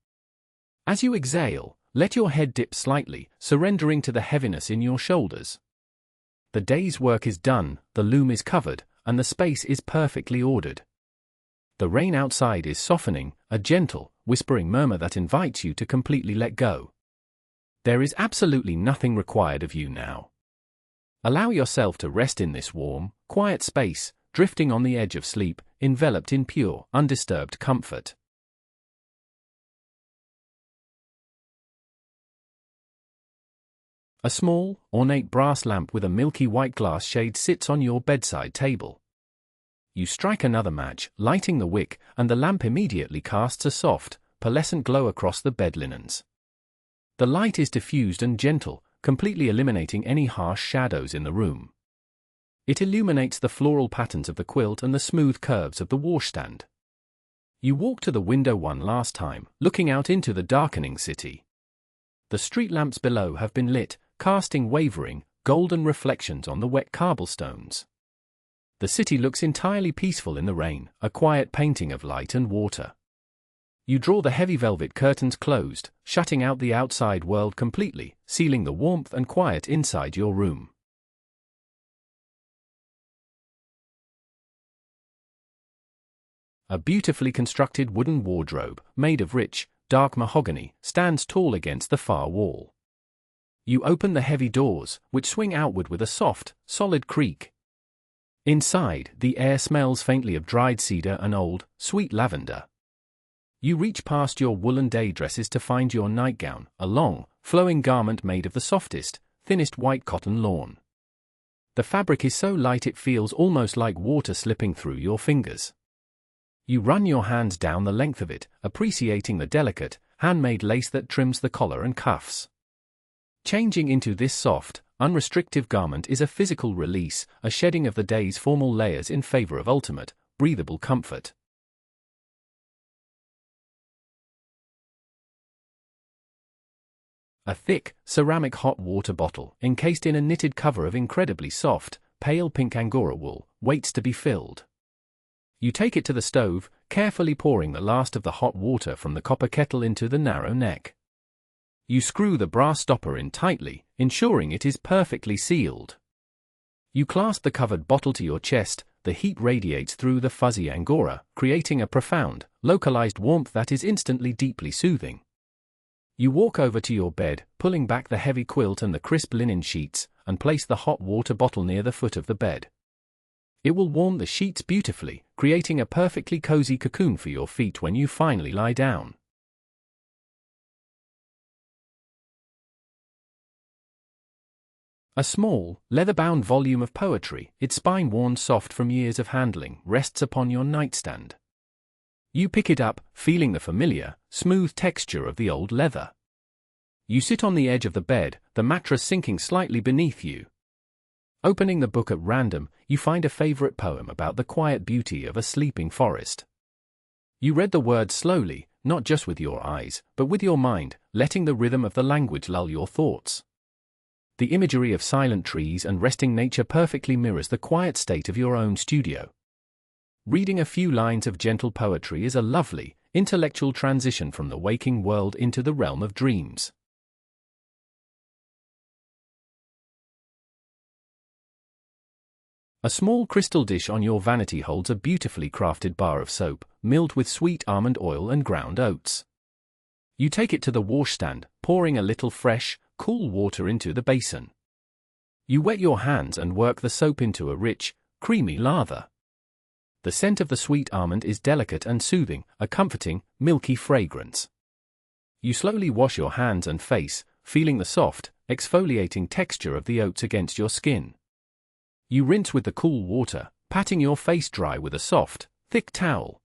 As you exhale, let your head dip slightly, surrendering to the heaviness in your shoulders. The day's work is done, the loom is covered, and the space is perfectly ordered. The rain outside is softening, a gentle, whispering murmur that invites you to completely let go. There is absolutely nothing required of you now. Allow yourself to rest in this warm, quiet space, drifting on the edge of sleep, enveloped in pure, undisturbed comfort. A small, ornate brass lamp with a milky white glass shade sits on your bedside table. You strike another match, lighting the wick, and the lamp immediately casts a soft, pearlescent glow across the bed linens. The light is diffused and gentle, completely eliminating any harsh shadows in the room. It illuminates the floral patterns of the quilt and the smooth curves of the washstand. You walk to the window one last time, looking out into the darkening city. The street lamps below have been lit, casting wavering, golden reflections on the wet cobblestones. The city looks entirely peaceful in the rain, a quiet painting of light and water. You draw the heavy velvet curtains closed, shutting out the outside world completely, sealing the warmth and quiet inside your room. A beautifully constructed wooden wardrobe, made of rich, dark mahogany, stands tall against the far wall. You open the heavy doors, which swing outward with a soft, solid creak. Inside, the air smells faintly of dried cedar and old, sweet lavender. You reach past your woolen day dresses to find your nightgown, a long, flowing garment made of the softest, thinnest white cotton lawn. The fabric is so light it feels almost like water slipping through your fingers. You run your hands down the length of it, appreciating the delicate, handmade lace that trims the collar and cuffs. Changing into this soft, unrestrictive garment is a physical release, a shedding of the day's formal layers in favor of ultimate, breathable comfort. A thick, ceramic hot water bottle, encased in a knitted cover of incredibly soft, pale pink Angora wool, waits to be filled. You take it to the stove, carefully pouring the last of the hot water from the copper kettle into the narrow neck. You screw the brass stopper in tightly, ensuring it is perfectly sealed. You clasp the covered bottle to your chest, the heat radiates through the fuzzy Angora, creating a profound, localized warmth that is instantly deeply soothing. You walk over to your bed, pulling back the heavy quilt and the crisp linen sheets, and place the hot water bottle near the foot of the bed. It will warm the sheets beautifully, creating a perfectly cozy cocoon for your feet when you finally lie down. A small, leather-bound volume of poetry, its spine worn soft from years of handling, rests upon your nightstand. You pick it up, feeling the familiar, smooth texture of the old leather. You sit on the edge of the bed, the mattress sinking slightly beneath you. Opening the book at random, you find a favorite poem about the quiet beauty of a sleeping forest. You read the words slowly, not just with your eyes, but with your mind, letting the rhythm of the language lull your thoughts. The imagery of silent trees and resting nature perfectly mirrors the quiet state of your own studio. Reading a few lines of gentle poetry is a lovely, intellectual transition from the waking world into the realm of dreams. A small crystal dish on your vanity holds a beautifully crafted bar of soap, milled with sweet almond oil and ground oats. You take it to the washstand, pouring a little fresh, cool water into the basin. You wet your hands and work the soap into a rich, creamy lather. The scent of the sweet almond is delicate and soothing, a comforting, milky fragrance. You slowly wash your hands and face, feeling the soft, exfoliating texture of the oats against your skin. You rinse with the cool water, patting your face dry with a soft, thick towel.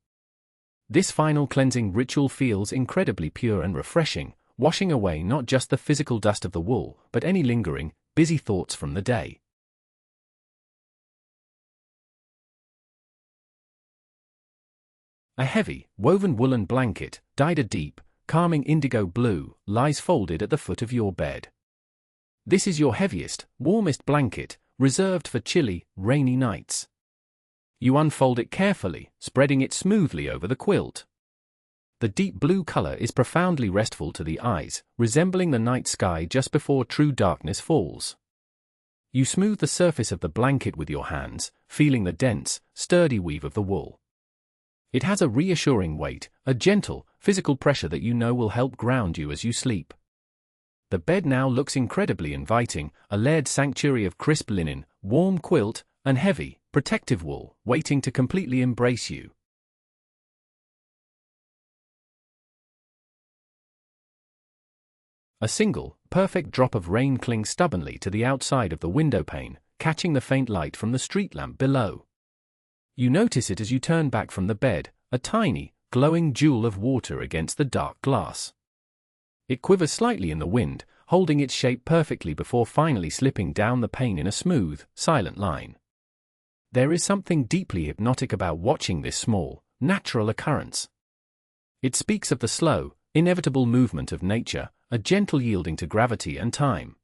This final cleansing ritual feels incredibly pure and refreshing, washing away not just the physical dust of the wool, but any lingering, busy thoughts from the day. A heavy, woven woolen blanket, dyed a deep, calming indigo blue, lies folded at the foot of your bed. This is your heaviest, warmest blanket, reserved for chilly, rainy nights. You unfold it carefully, spreading it smoothly over the quilt. The deep blue color is profoundly restful to the eyes, resembling the night sky just before true darkness falls. You smooth the surface of the blanket with your hands, feeling the dense, sturdy weave of the wool. It has a reassuring weight, a gentle, physical pressure that you know will help ground you as you sleep. The bed now looks incredibly inviting, a layered sanctuary of crisp linen, warm quilt, and heavy, protective wool, waiting to completely embrace you. A single, perfect drop of rain clings stubbornly to the outside of the window pane, catching the faint light from the street lamp below. You notice it as you turn back from the bed, a tiny, glowing jewel of water against the dark glass. It quivers slightly in the wind, holding its shape perfectly before finally slipping down the pane in a smooth, silent line. There is something deeply hypnotic about watching this small, natural occurrence. It speaks of the slow, inevitable movement of nature, a gentle yielding to gravity and time.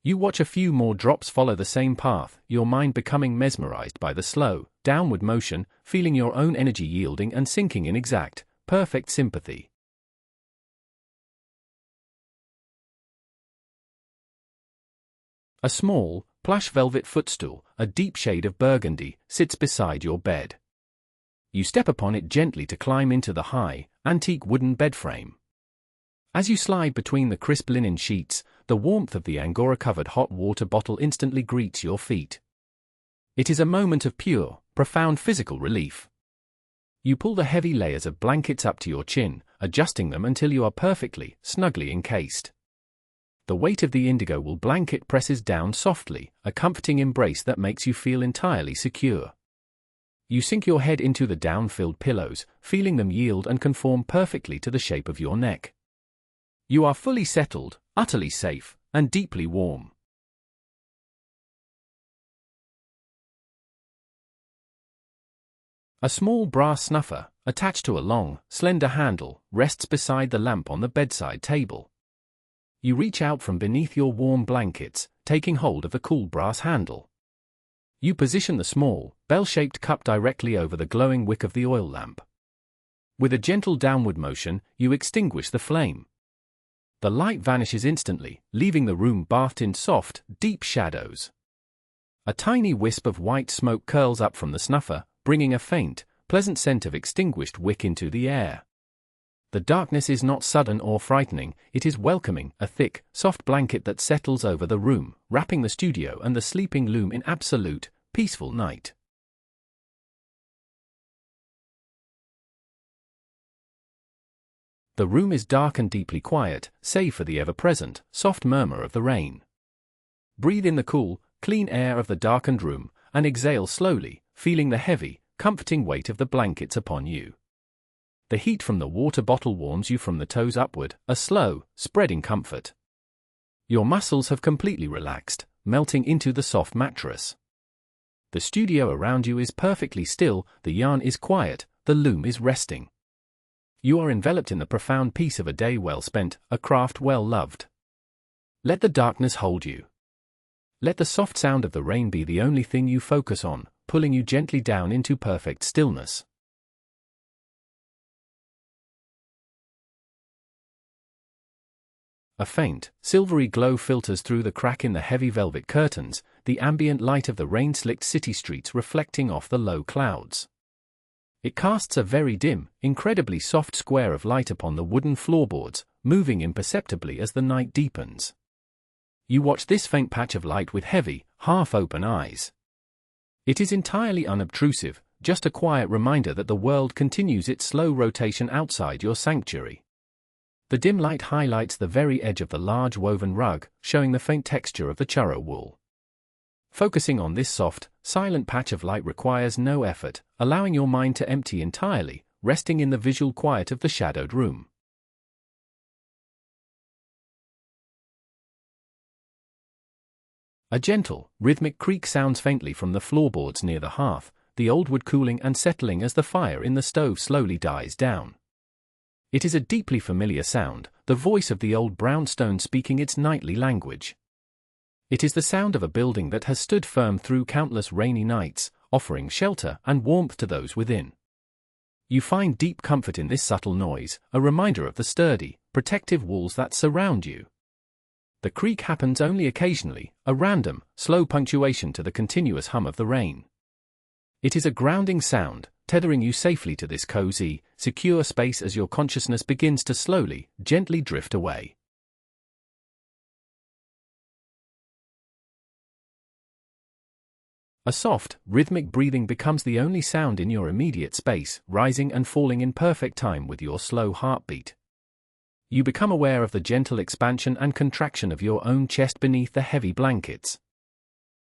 You watch a few more drops follow the same path, your mind becoming mesmerized by the slow, downward motion, feeling your own energy yielding and sinking in exact, perfect sympathy. A small, plush velvet footstool, a deep shade of burgundy, sits beside your bed. You step upon it gently to climb into the high, antique wooden bed frame. As you slide between the crisp linen sheets, the warmth of the Angora-covered hot water bottle instantly greets your feet. It is a moment of pure, profound physical relief. You pull the heavy layers of blankets up to your chin, adjusting them until you are perfectly, snugly encased. The weight of the indigo wool blanket presses down softly, a comforting embrace that makes you feel entirely secure. You sink your head into the down-filled pillows, feeling them yield and conform perfectly to the shape of your neck. You are fully settled, utterly safe, and deeply warm. A small brass snuffer, attached to a long, slender handle, rests beside the lamp on the bedside table. You reach out from beneath your warm blankets, taking hold of the cool brass handle. You position the small, bell-shaped cup directly over the glowing wick of the oil lamp. With a gentle downward motion, you extinguish the flame. The light vanishes instantly, leaving the room bathed in soft, deep shadows. A tiny wisp of white smoke curls up from the snuffer, bringing a faint, pleasant scent of extinguished wick into the air. The darkness is not sudden or frightening, it is welcoming, a thick, soft blanket that settles over the room, wrapping the studio and the sleeping loom in absolute, peaceful night. The room is dark and deeply quiet, save for the ever-present, soft murmur of the rain. Breathe in the cool, clean air of the darkened room, and exhale slowly, feeling the heavy, comforting weight of the blankets upon you. The heat from the water bottle warms you from the toes upward, a slow, spreading comfort. Your muscles have completely relaxed, melting into the soft mattress. The studio around you is perfectly still, the yarn is quiet, the loom is resting. You are enveloped in the profound peace of a day well spent, a craft well loved. Let the darkness hold you. Let the soft sound of the rain be the only thing you focus on, pulling you gently down into perfect stillness. A faint, silvery glow filters through the crack in the heavy velvet curtains, the ambient light of the rain-slicked city streets reflecting off the low clouds. It casts a very dim, incredibly soft square of light upon the wooden floorboards, moving imperceptibly as the night deepens. You watch this faint patch of light with heavy, half-open eyes. It is entirely unobtrusive, just a quiet reminder that the world continues its slow rotation outside your sanctuary. The dim light highlights the very edge of the large woven rug, showing the faint texture of the churro wool. Focusing on this soft, silent patch of light requires no effort, allowing your mind to empty entirely, resting in the visual quiet of the shadowed room. A gentle, rhythmic creak sounds faintly from the floorboards near the hearth, the old wood cooling and settling as the fire in the stove slowly dies down. It is a deeply familiar sound, the voice of the old brownstone speaking its nightly language. It is the sound of a building that has stood firm through countless rainy nights, offering shelter and warmth to those within. You find deep comfort in this subtle noise, a reminder of the sturdy, protective walls that surround you. The creak happens only occasionally, a random, slow punctuation to the continuous hum of the rain. It is a grounding sound, tethering you safely to this cozy, secure space as your consciousness begins to slowly, gently drift away. A soft, rhythmic breathing becomes the only sound in your immediate space, rising and falling in perfect time with your slow heartbeat. You become aware of the gentle expansion and contraction of your own chest beneath the heavy blankets.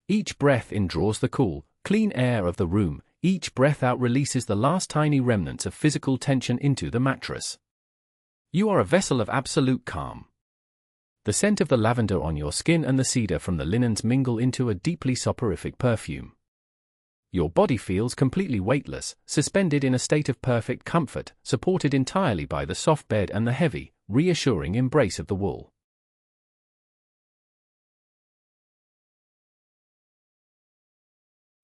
Each breath in draws the cool, clean air of the room, each breath out releases the last tiny remnants of physical tension into the mattress. You are a vessel of absolute calm. The scent of the lavender on your skin and the cedar from the linens mingle into a deeply soporific perfume. Your body feels completely weightless, suspended in a state of perfect comfort, supported entirely by the soft bed and the heavy, reassuring embrace of the wool.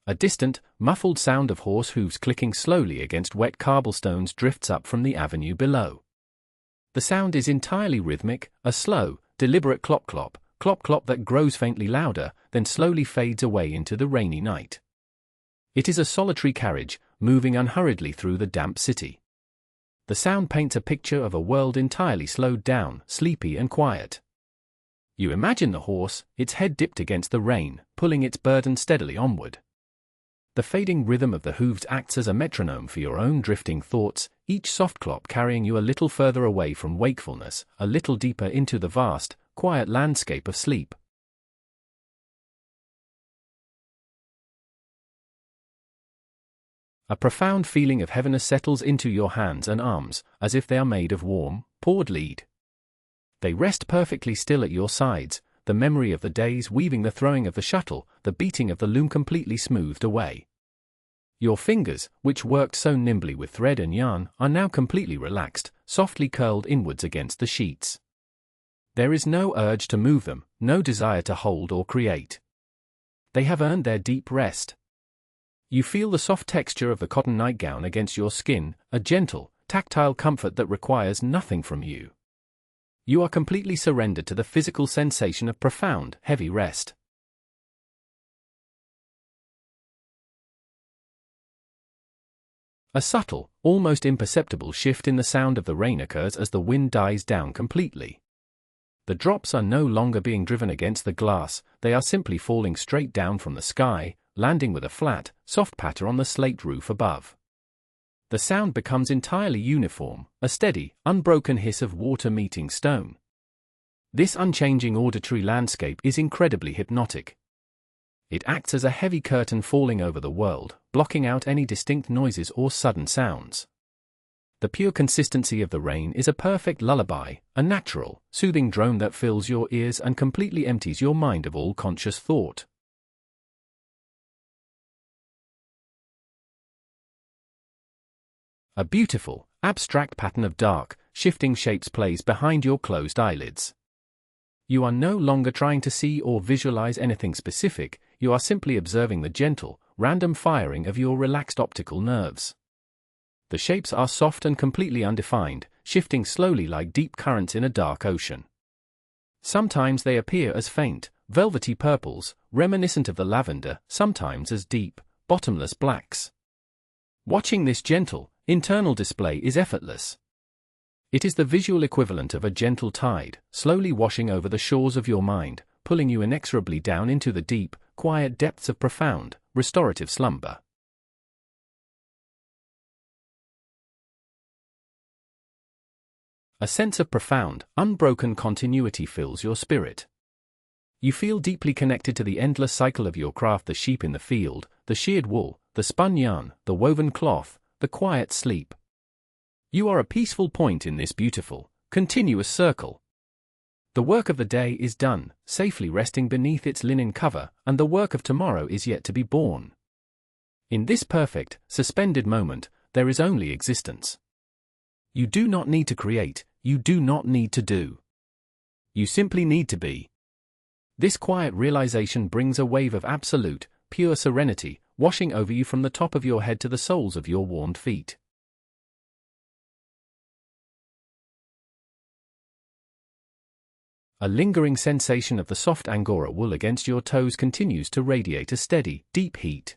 A distant, muffled sound of horse hooves clicking slowly against wet cobblestones drifts up from the avenue below. The sound is entirely rhythmic, a slow, deliberate clop-clop, clop-clop that grows faintly louder, then slowly fades away into the rainy night. It is a solitary carriage, moving unhurriedly through the damp city. The sound paints a picture of a world entirely slowed down, sleepy and quiet. You imagine the horse, its head dipped against the rain, pulling its burden steadily onward. The fading rhythm of the hooves acts as a metronome for your own drifting thoughts, each soft clop carrying you a little further away from wakefulness, a little deeper into the vast, quiet landscape of sleep. A profound feeling of heaviness settles into your hands and arms, as if they are made of warm, poured lead. They rest perfectly still at your sides, the memory of the days weaving the throwing of the shuttle, the beating of the loom completely smoothed away. Your fingers, which worked so nimbly with thread and yarn, are now completely relaxed, softly curled inwards against the sheets. There is no urge to move them, no desire to hold or create. They have earned their deep rest. You feel the soft texture of the cotton nightgown against your skin, a gentle, tactile comfort that requires nothing from you. You are completely surrendered to the physical sensation of profound, heavy rest. A subtle, almost imperceptible shift in the sound of the rain occurs as the wind dies down completely. The drops are no longer being driven against the glass, they are simply falling straight down from the sky, landing with a flat, soft patter on the slate roof above. The sound becomes entirely uniform, a steady, unbroken hiss of water meeting stone. This unchanging auditory landscape is incredibly hypnotic. It acts as a heavy curtain falling over the world, blocking out any distinct noises or sudden sounds. The pure consistency of the rain is a perfect lullaby, a natural, soothing drone that fills your ears and completely empties your mind of all conscious thought. A beautiful, abstract pattern of dark, shifting shapes plays behind your closed eyelids. You are no longer trying to see or visualize anything specific, you are simply observing the gentle, random firing of your relaxed optical nerves. The shapes are soft and completely undefined, shifting slowly like deep currents in a dark ocean. Sometimes they appear as faint, velvety purples, reminiscent of the lavender, sometimes as deep, bottomless blacks. Watching this gentle, internal display is effortless. It is the visual equivalent of a gentle tide, slowly washing over the shores of your mind, pulling you inexorably down into the deep, quiet depths of profound, restorative slumber. A sense of profound, unbroken continuity fills your spirit. You feel deeply connected to the endless cycle of your craft: the sheep in the field, the sheared wool, the spun yarn, the woven cloth, the quiet sleep. You are a peaceful point in this beautiful, continuous circle. The work of the day is done, safely resting beneath its linen cover, and the work of tomorrow is yet to be born. In this perfect, suspended moment, there is only existence. You do not need to create, you do not need to do. You simply need to be. This quiet realization brings a wave of absolute, pure serenity, washing over you from the top of your head to the soles of your warmed feet. A lingering sensation of the soft Angora wool against your toes continues to radiate a steady, deep heat.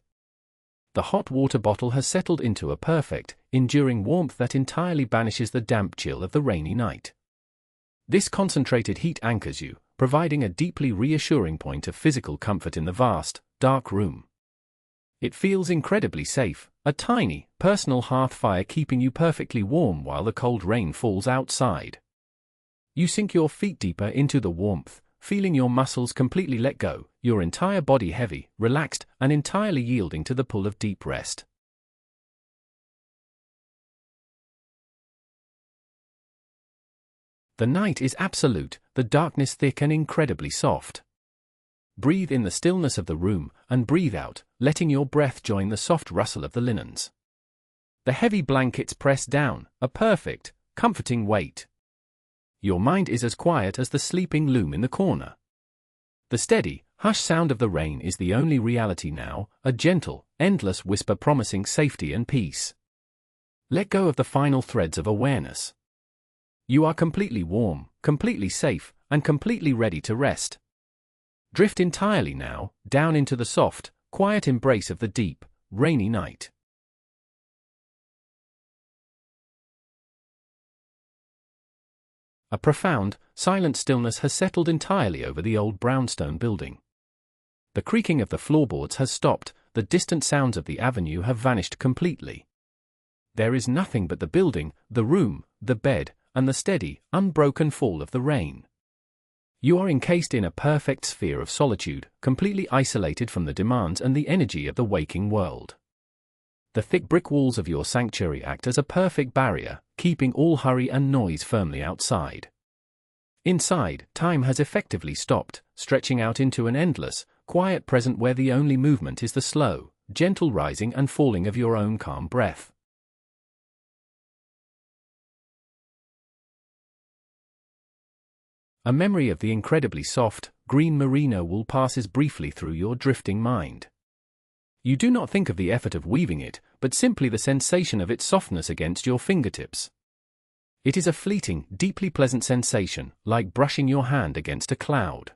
The hot water bottle has settled into a perfect, enduring warmth that entirely banishes the damp chill of the rainy night. This concentrated heat anchors you, providing a deeply reassuring point of physical comfort in the vast, dark room. It feels incredibly safe, a tiny, personal hearth fire keeping you perfectly warm while the cold rain falls outside. You sink your feet deeper into the warmth, feeling your muscles completely let go, your entire body heavy, relaxed, and entirely yielding to the pull of deep rest. The night is absolute, the darkness thick and incredibly soft. Breathe in the stillness of the room, and breathe out, letting your breath join the soft rustle of the linens. The heavy blankets press down, a perfect, comforting weight. Your mind is as quiet as the sleeping loom in the corner. The steady, hushed sound of the rain is the only reality now, a gentle, endless whisper promising safety and peace. Let go of the final threads of awareness. You are completely warm, completely safe, and completely ready to rest. Drift entirely now, down into the soft, quiet embrace of the deep, rainy night. A profound, silent stillness has settled entirely over the old brownstone building. The creaking of the floorboards has stopped, the distant sounds of the avenue have vanished completely. There is nothing but the building, the room, the bed, and the steady, unbroken fall of the rain. You are encased in a perfect sphere of solitude, completely isolated from the demands and the energy of the waking world. The thick brick walls of your sanctuary act as a perfect barrier, keeping all hurry and noise firmly outside. Inside, time has effectively stopped, stretching out into an endless, quiet present where the only movement is the slow, gentle rising and falling of your own calm breath. A memory of the incredibly soft, green merino wool passes briefly through your drifting mind. You do not think of the effort of weaving it, but simply the sensation of its softness against your fingertips. It is a fleeting, deeply pleasant sensation, like brushing your hand against a cloud.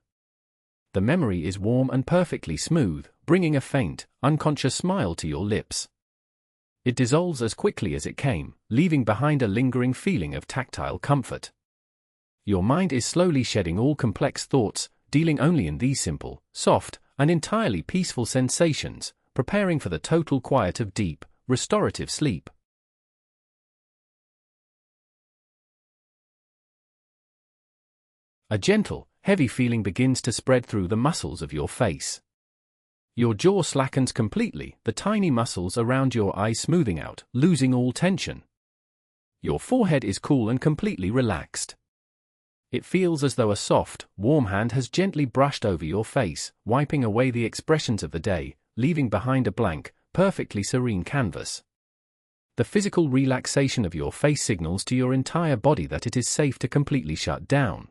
The memory is warm and perfectly smooth, bringing a faint, unconscious smile to your lips. It dissolves as quickly as it came, leaving behind a lingering feeling of tactile comfort. Your mind is slowly shedding all complex thoughts, dealing only in these simple, soft, and entirely peaceful sensations, preparing for the total quiet of deep, restorative sleep. A gentle, heavy feeling begins to spread through the muscles of your face. Your jaw slackens completely, the tiny muscles around your eyes smoothing out, losing all tension. Your forehead is cool and completely relaxed. It feels as though a soft, warm hand has gently brushed over your face, wiping away the expressions of the day, leaving behind a blank, perfectly serene canvas. The physical relaxation of your face signals to your entire body that it is safe to completely shut down.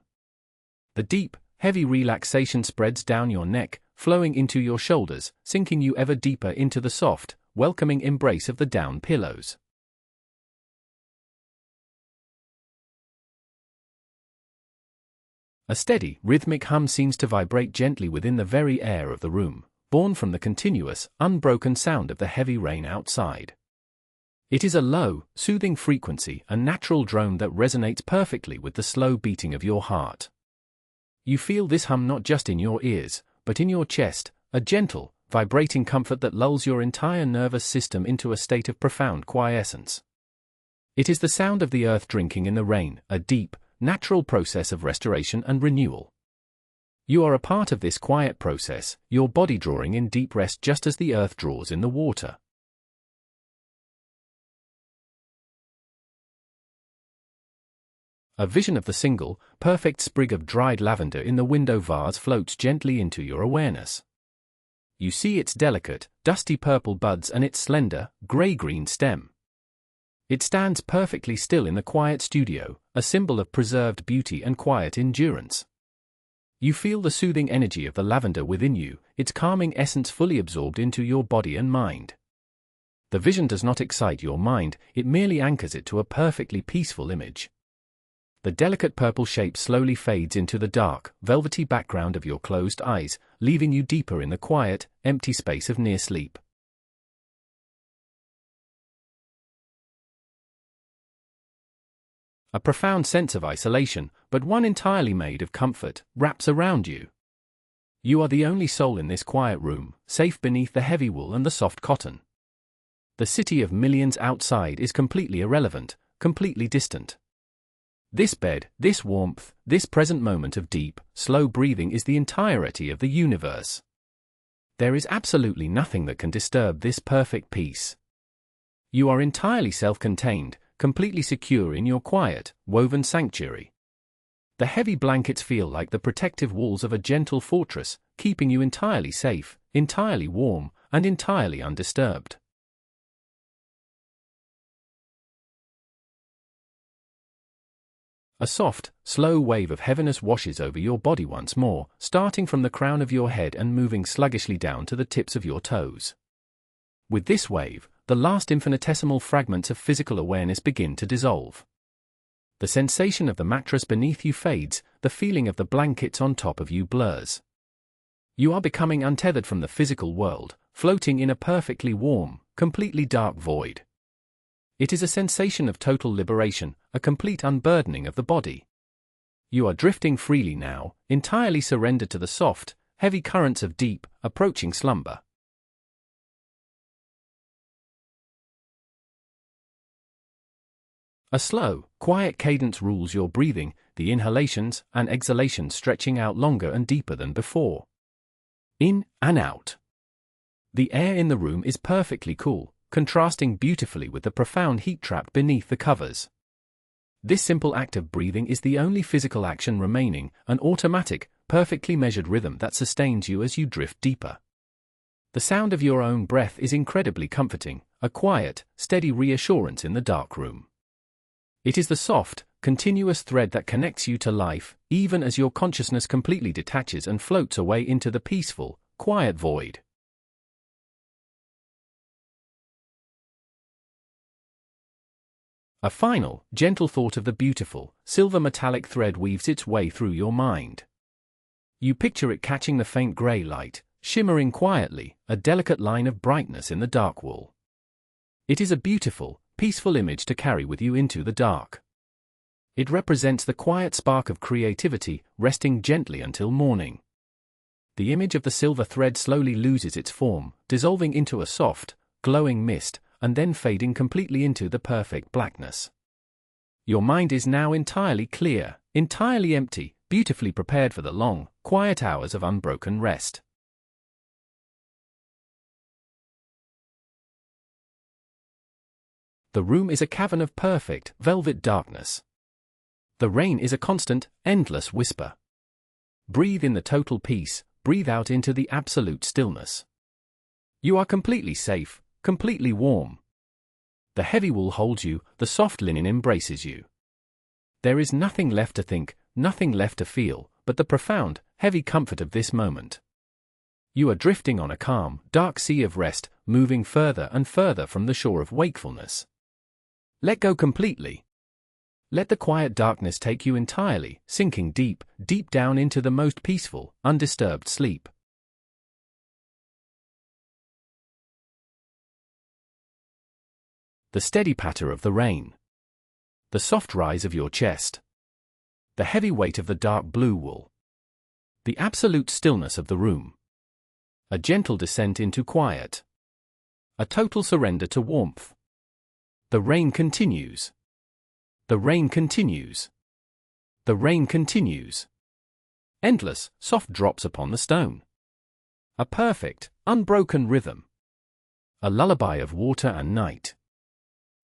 The deep, heavy relaxation spreads down your neck, flowing into your shoulders, sinking you ever deeper into the soft, welcoming embrace of the down pillows. A steady, rhythmic hum seems to vibrate gently within the very air of the room, born from the continuous, unbroken sound of the heavy rain outside. It is a low, soothing frequency, a natural drone that resonates perfectly with the slow beating of your heart. You feel this hum not just in your ears, but in your chest, a gentle, vibrating comfort that lulls your entire nervous system into a state of profound quiescence. It is the sound of the earth drinking in the rain, a deep, natural process of restoration and renewal. You are a part of this quiet process, your body drawing in deep rest just as the earth draws in the water. A vision of the single, perfect sprig of dried lavender in the window vase floats gently into your awareness. You see its delicate, dusty purple buds and its slender, gray-green stem. It stands perfectly still in the quiet studio, a symbol of preserved beauty and quiet endurance. You feel the soothing energy of the lavender within you, its calming essence fully absorbed into your body and mind. The vision does not excite your mind, it merely anchors it to a perfectly peaceful image. The delicate purple shape slowly fades into the dark, velvety background of your closed eyes, leaving you deeper in the quiet, empty space of near sleep. A profound sense of isolation, but one entirely made of comfort, wraps around you. You are the only soul in this quiet room, safe beneath the heavy wool and the soft cotton. The city of millions outside is completely irrelevant, completely distant. This bed, this warmth, this present moment of deep, slow breathing is the entirety of the universe. There is absolutely nothing that can disturb this perfect peace. You are entirely self-contained, completely secure in your quiet, woven sanctuary. The heavy blankets feel like the protective walls of a gentle fortress, keeping you entirely safe, entirely warm, and entirely undisturbed. A soft, slow wave of heaviness washes over your body once more, starting from the crown of your head and moving sluggishly down to the tips of your toes. With this wave, the last infinitesimal fragments of physical awareness begin to dissolve. The sensation of the mattress beneath you fades, the feeling of the blankets on top of you blurs. You are becoming untethered from the physical world, floating in a perfectly warm, completely dark void. It is a sensation of total liberation, a complete unburdening of the body. You are drifting freely now, entirely surrendered to the soft, heavy currents of deep, approaching slumber. A slow, quiet cadence rules your breathing, the inhalations and exhalations stretching out longer and deeper than before. In and out. The air in the room is perfectly cool, contrasting beautifully with the profound heat trapped beneath the covers. This simple act of breathing is the only physical action remaining, an automatic, perfectly measured rhythm that sustains you as you drift deeper. The sound of your own breath is incredibly comforting, a quiet, steady reassurance in the dark room. It is the soft, continuous thread that connects you to life, even as your consciousness completely detaches and floats away into the peaceful, quiet void. A final, gentle thought of the beautiful, silver metallic thread weaves its way through your mind. You picture it catching the faint grey light, shimmering quietly, a delicate line of brightness in the dark wool. It is a beautiful, peaceful image to carry with you into the dark. It represents the quiet spark of creativity, resting gently until morning. The image of the silver thread slowly loses its form, dissolving into a soft, glowing mist, and then fading completely into the perfect blackness. Your mind is now entirely clear, entirely empty, beautifully prepared for the long, quiet hours of unbroken rest. The room is a cavern of perfect, velvet darkness. The rain is a constant, endless whisper. Breathe in the total peace, breathe out into the absolute stillness. You are completely safe, completely warm. The heavy wool holds you, the soft linen embraces you. There is nothing left to think, nothing left to feel, but the profound, heavy comfort of this moment. You are drifting on a calm, dark sea of rest, moving further and further from the shore of wakefulness. Let go completely. Let the quiet darkness take you entirely, sinking deep, deep down into the most peaceful, undisturbed sleep. The steady patter of the rain. The soft rise of your chest. The heavy weight of the dark blue wool. The absolute stillness of the room. A gentle descent into quiet. A total surrender to warmth. The rain continues. The rain continues. The rain continues. Endless, soft drops upon the stone. A perfect, unbroken rhythm. A lullaby of water and night.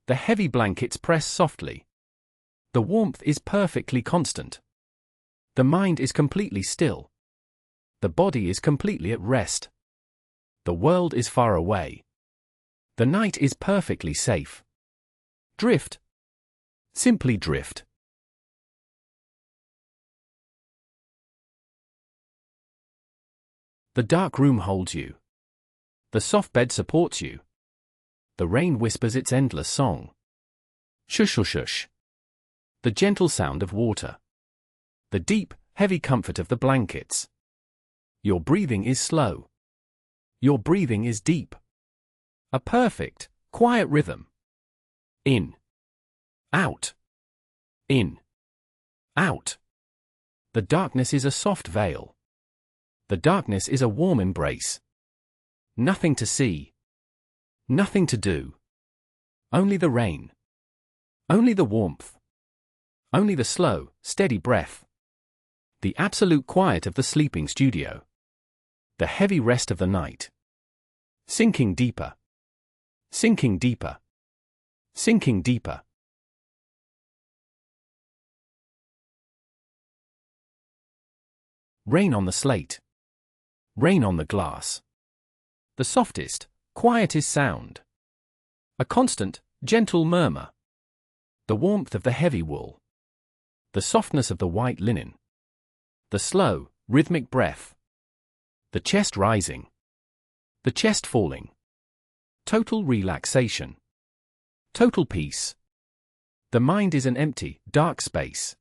The heavy blankets press softly. The warmth is perfectly constant. The mind is completely still. The body is completely at rest. The world is far away. The night is perfectly safe. Drift. Simply drift. The dark room holds you. The soft bed supports you. The rain whispers its endless song. Shush shush shush. The gentle sound of water. The deep, heavy comfort of the blankets. Your breathing is slow. Your breathing is deep. A perfect, quiet rhythm. In. Out. In. Out. The darkness is a soft veil. The darkness is a warm embrace. Nothing to see. Nothing to do. Only the rain. Only the warmth. Only the slow, steady breath. The absolute quiet of the sleeping studio. The heavy rest of the night. Sinking deeper. Sinking deeper. Sinking deeper. Rain on the slate. Rain on the glass. The softest, quietest sound. A constant, gentle murmur. The warmth of the heavy wool. The softness of the white linen. The slow, rhythmic breath. The chest rising. The chest falling. Total relaxation. Total peace. The mind is an empty, dark space.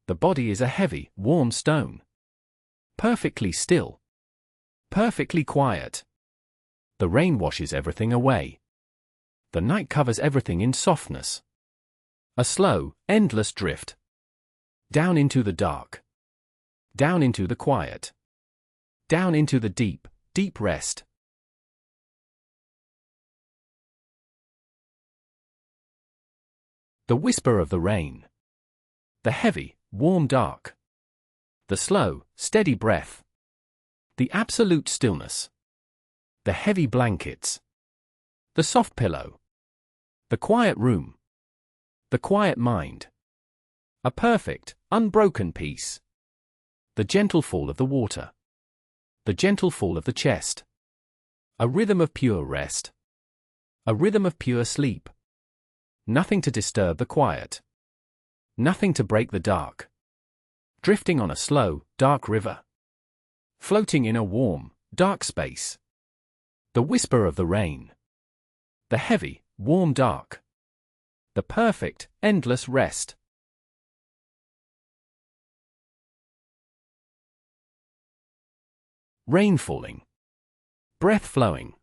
The body is a heavy, warm stone. Perfectly still. Perfectly quiet. The rain washes everything away. The night covers everything in softness. A slow, endless drift. Down into the dark. Down into the quiet. Down into the deep, deep rest. The whisper of the rain. The heavy, warm dark. The slow, steady breath. The absolute stillness. The heavy blankets. The soft pillow. The quiet room. The quiet mind. A perfect, unbroken peace. The gentle fall of the water. The gentle fall of the chest. A rhythm of pure rest. A rhythm of pure sleep. Nothing to disturb the quiet. Nothing to break the dark. Drifting on a slow, dark river. Floating in a warm, dark space. The whisper of the rain. The heavy, warm dark. The perfect, endless rest. Rain falling. Breath flowing.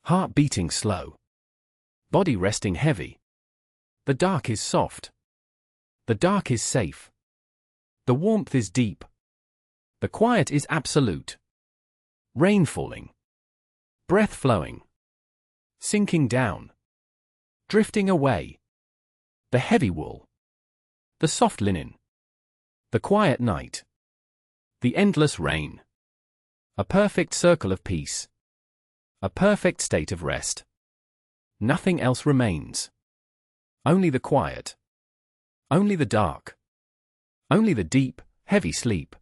Heart beating slow. Body resting heavy. The dark is soft. The dark is safe. The warmth is deep. The quiet is absolute. Rain falling. Breath flowing. Sinking down. Drifting away. The heavy wool. The soft linen. The quiet night. The endless rain. A perfect circle of peace. A perfect state of rest. Nothing else remains. Only the quiet. Only the dark. Only the deep, heavy sleep.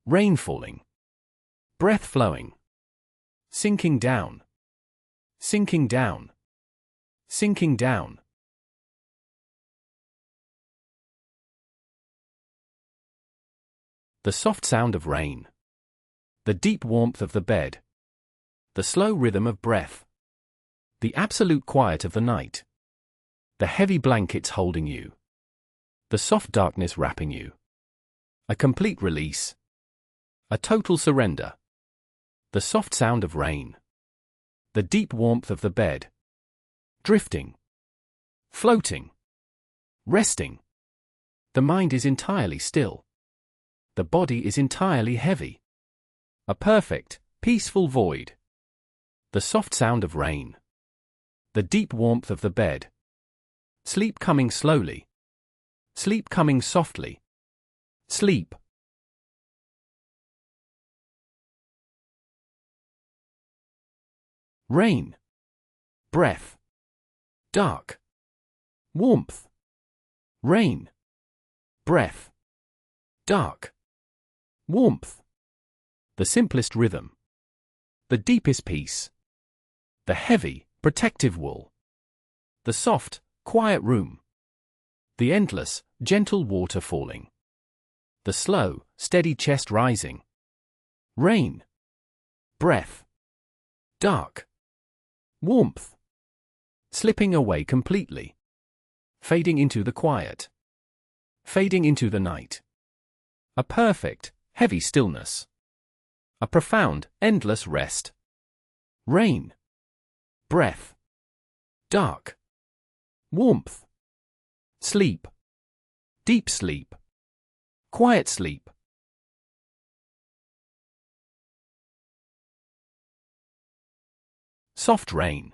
Rain falling. Breath flowing. Sinking down. Sinking down. Sinking down. The soft sound of rain. The deep warmth of the bed. The slow rhythm of breath. The absolute quiet of the night. The heavy blankets holding you. The soft darkness wrapping you. A complete release. A total surrender. The soft sound of rain. The deep warmth of the bed. Drifting. Floating. Resting. The mind is entirely still. The body is entirely heavy. A perfect, peaceful void. The soft sound of rain. The deep warmth of the bed. Sleep coming slowly. Sleep coming softly. Sleep. Rain. Breath. Dark. Warmth. Rain. Breath. Dark. Warmth. The simplest rhythm. The deepest peace. The heavy, protective wool. The soft, quiet room. The endless, gentle water falling. The slow, steady chest rising. Rain. Breath. Dark. Warmth. Slipping away completely. Fading into the quiet. Fading into the night. A perfect, heavy stillness. A profound, endless rest. Rain. Breath. Dark. Warmth. Sleep. Deep sleep. Quiet sleep. Soft rain.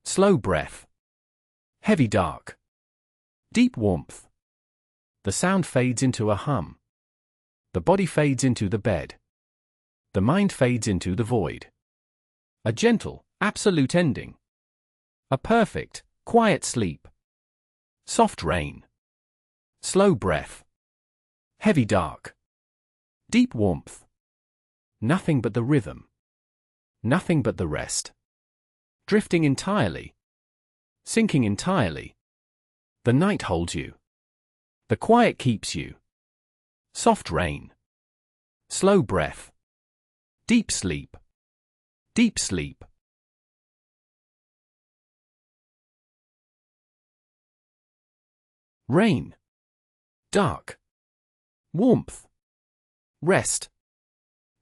Slow breath. Heavy dark. Deep warmth. The sound fades into a hum. The body fades into the bed. The mind fades into the void. A gentle, absolute ending. A perfect, quiet sleep. Soft rain. Slow breath. Heavy dark. Deep warmth. Nothing but the rhythm. Nothing but the rest. Drifting entirely. Sinking entirely. The night holds you. The quiet keeps you. Soft rain. Slow breath. Deep sleep. Deep sleep. Rain. Dark. Warmth. Rest.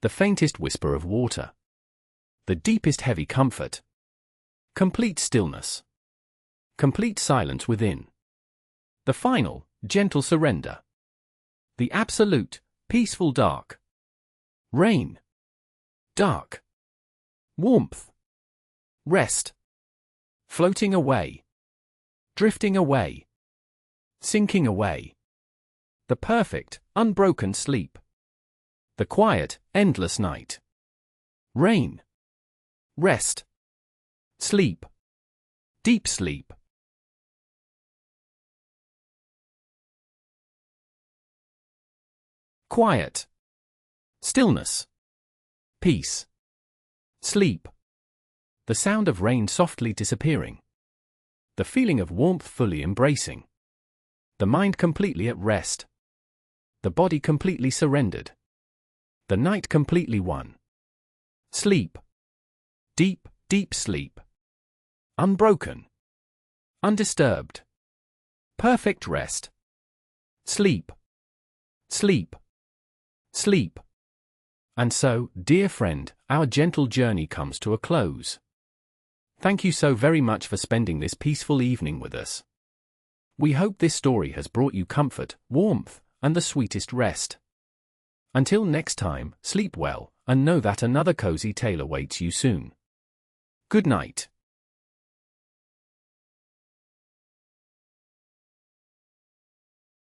The faintest whisper of water. The deepest heavy comfort. Complete stillness. Complete silence within. The final, gentle surrender. The absolute, peaceful dark. Rain. Dark. Warmth. Rest. Floating away. Drifting away. Sinking away. The perfect, unbroken sleep. The quiet, endless night. Rain. Rest. Sleep. Deep sleep. Quiet. Stillness. Peace. Sleep. The sound of rain softly disappearing. The feeling of warmth fully embracing. The mind completely at rest. The body completely surrendered. The night completely won. Sleep. Deep, deep sleep. Unbroken. Undisturbed. Perfect rest. Sleep. Sleep. Sleep. And so, dear friend, our gentle journey comes to a close. Thank you so very much for spending this peaceful evening with us. We hope this story has brought you comfort, warmth, and the sweetest rest. Until next time, sleep well, and know that another cozy tale awaits you soon. Good night.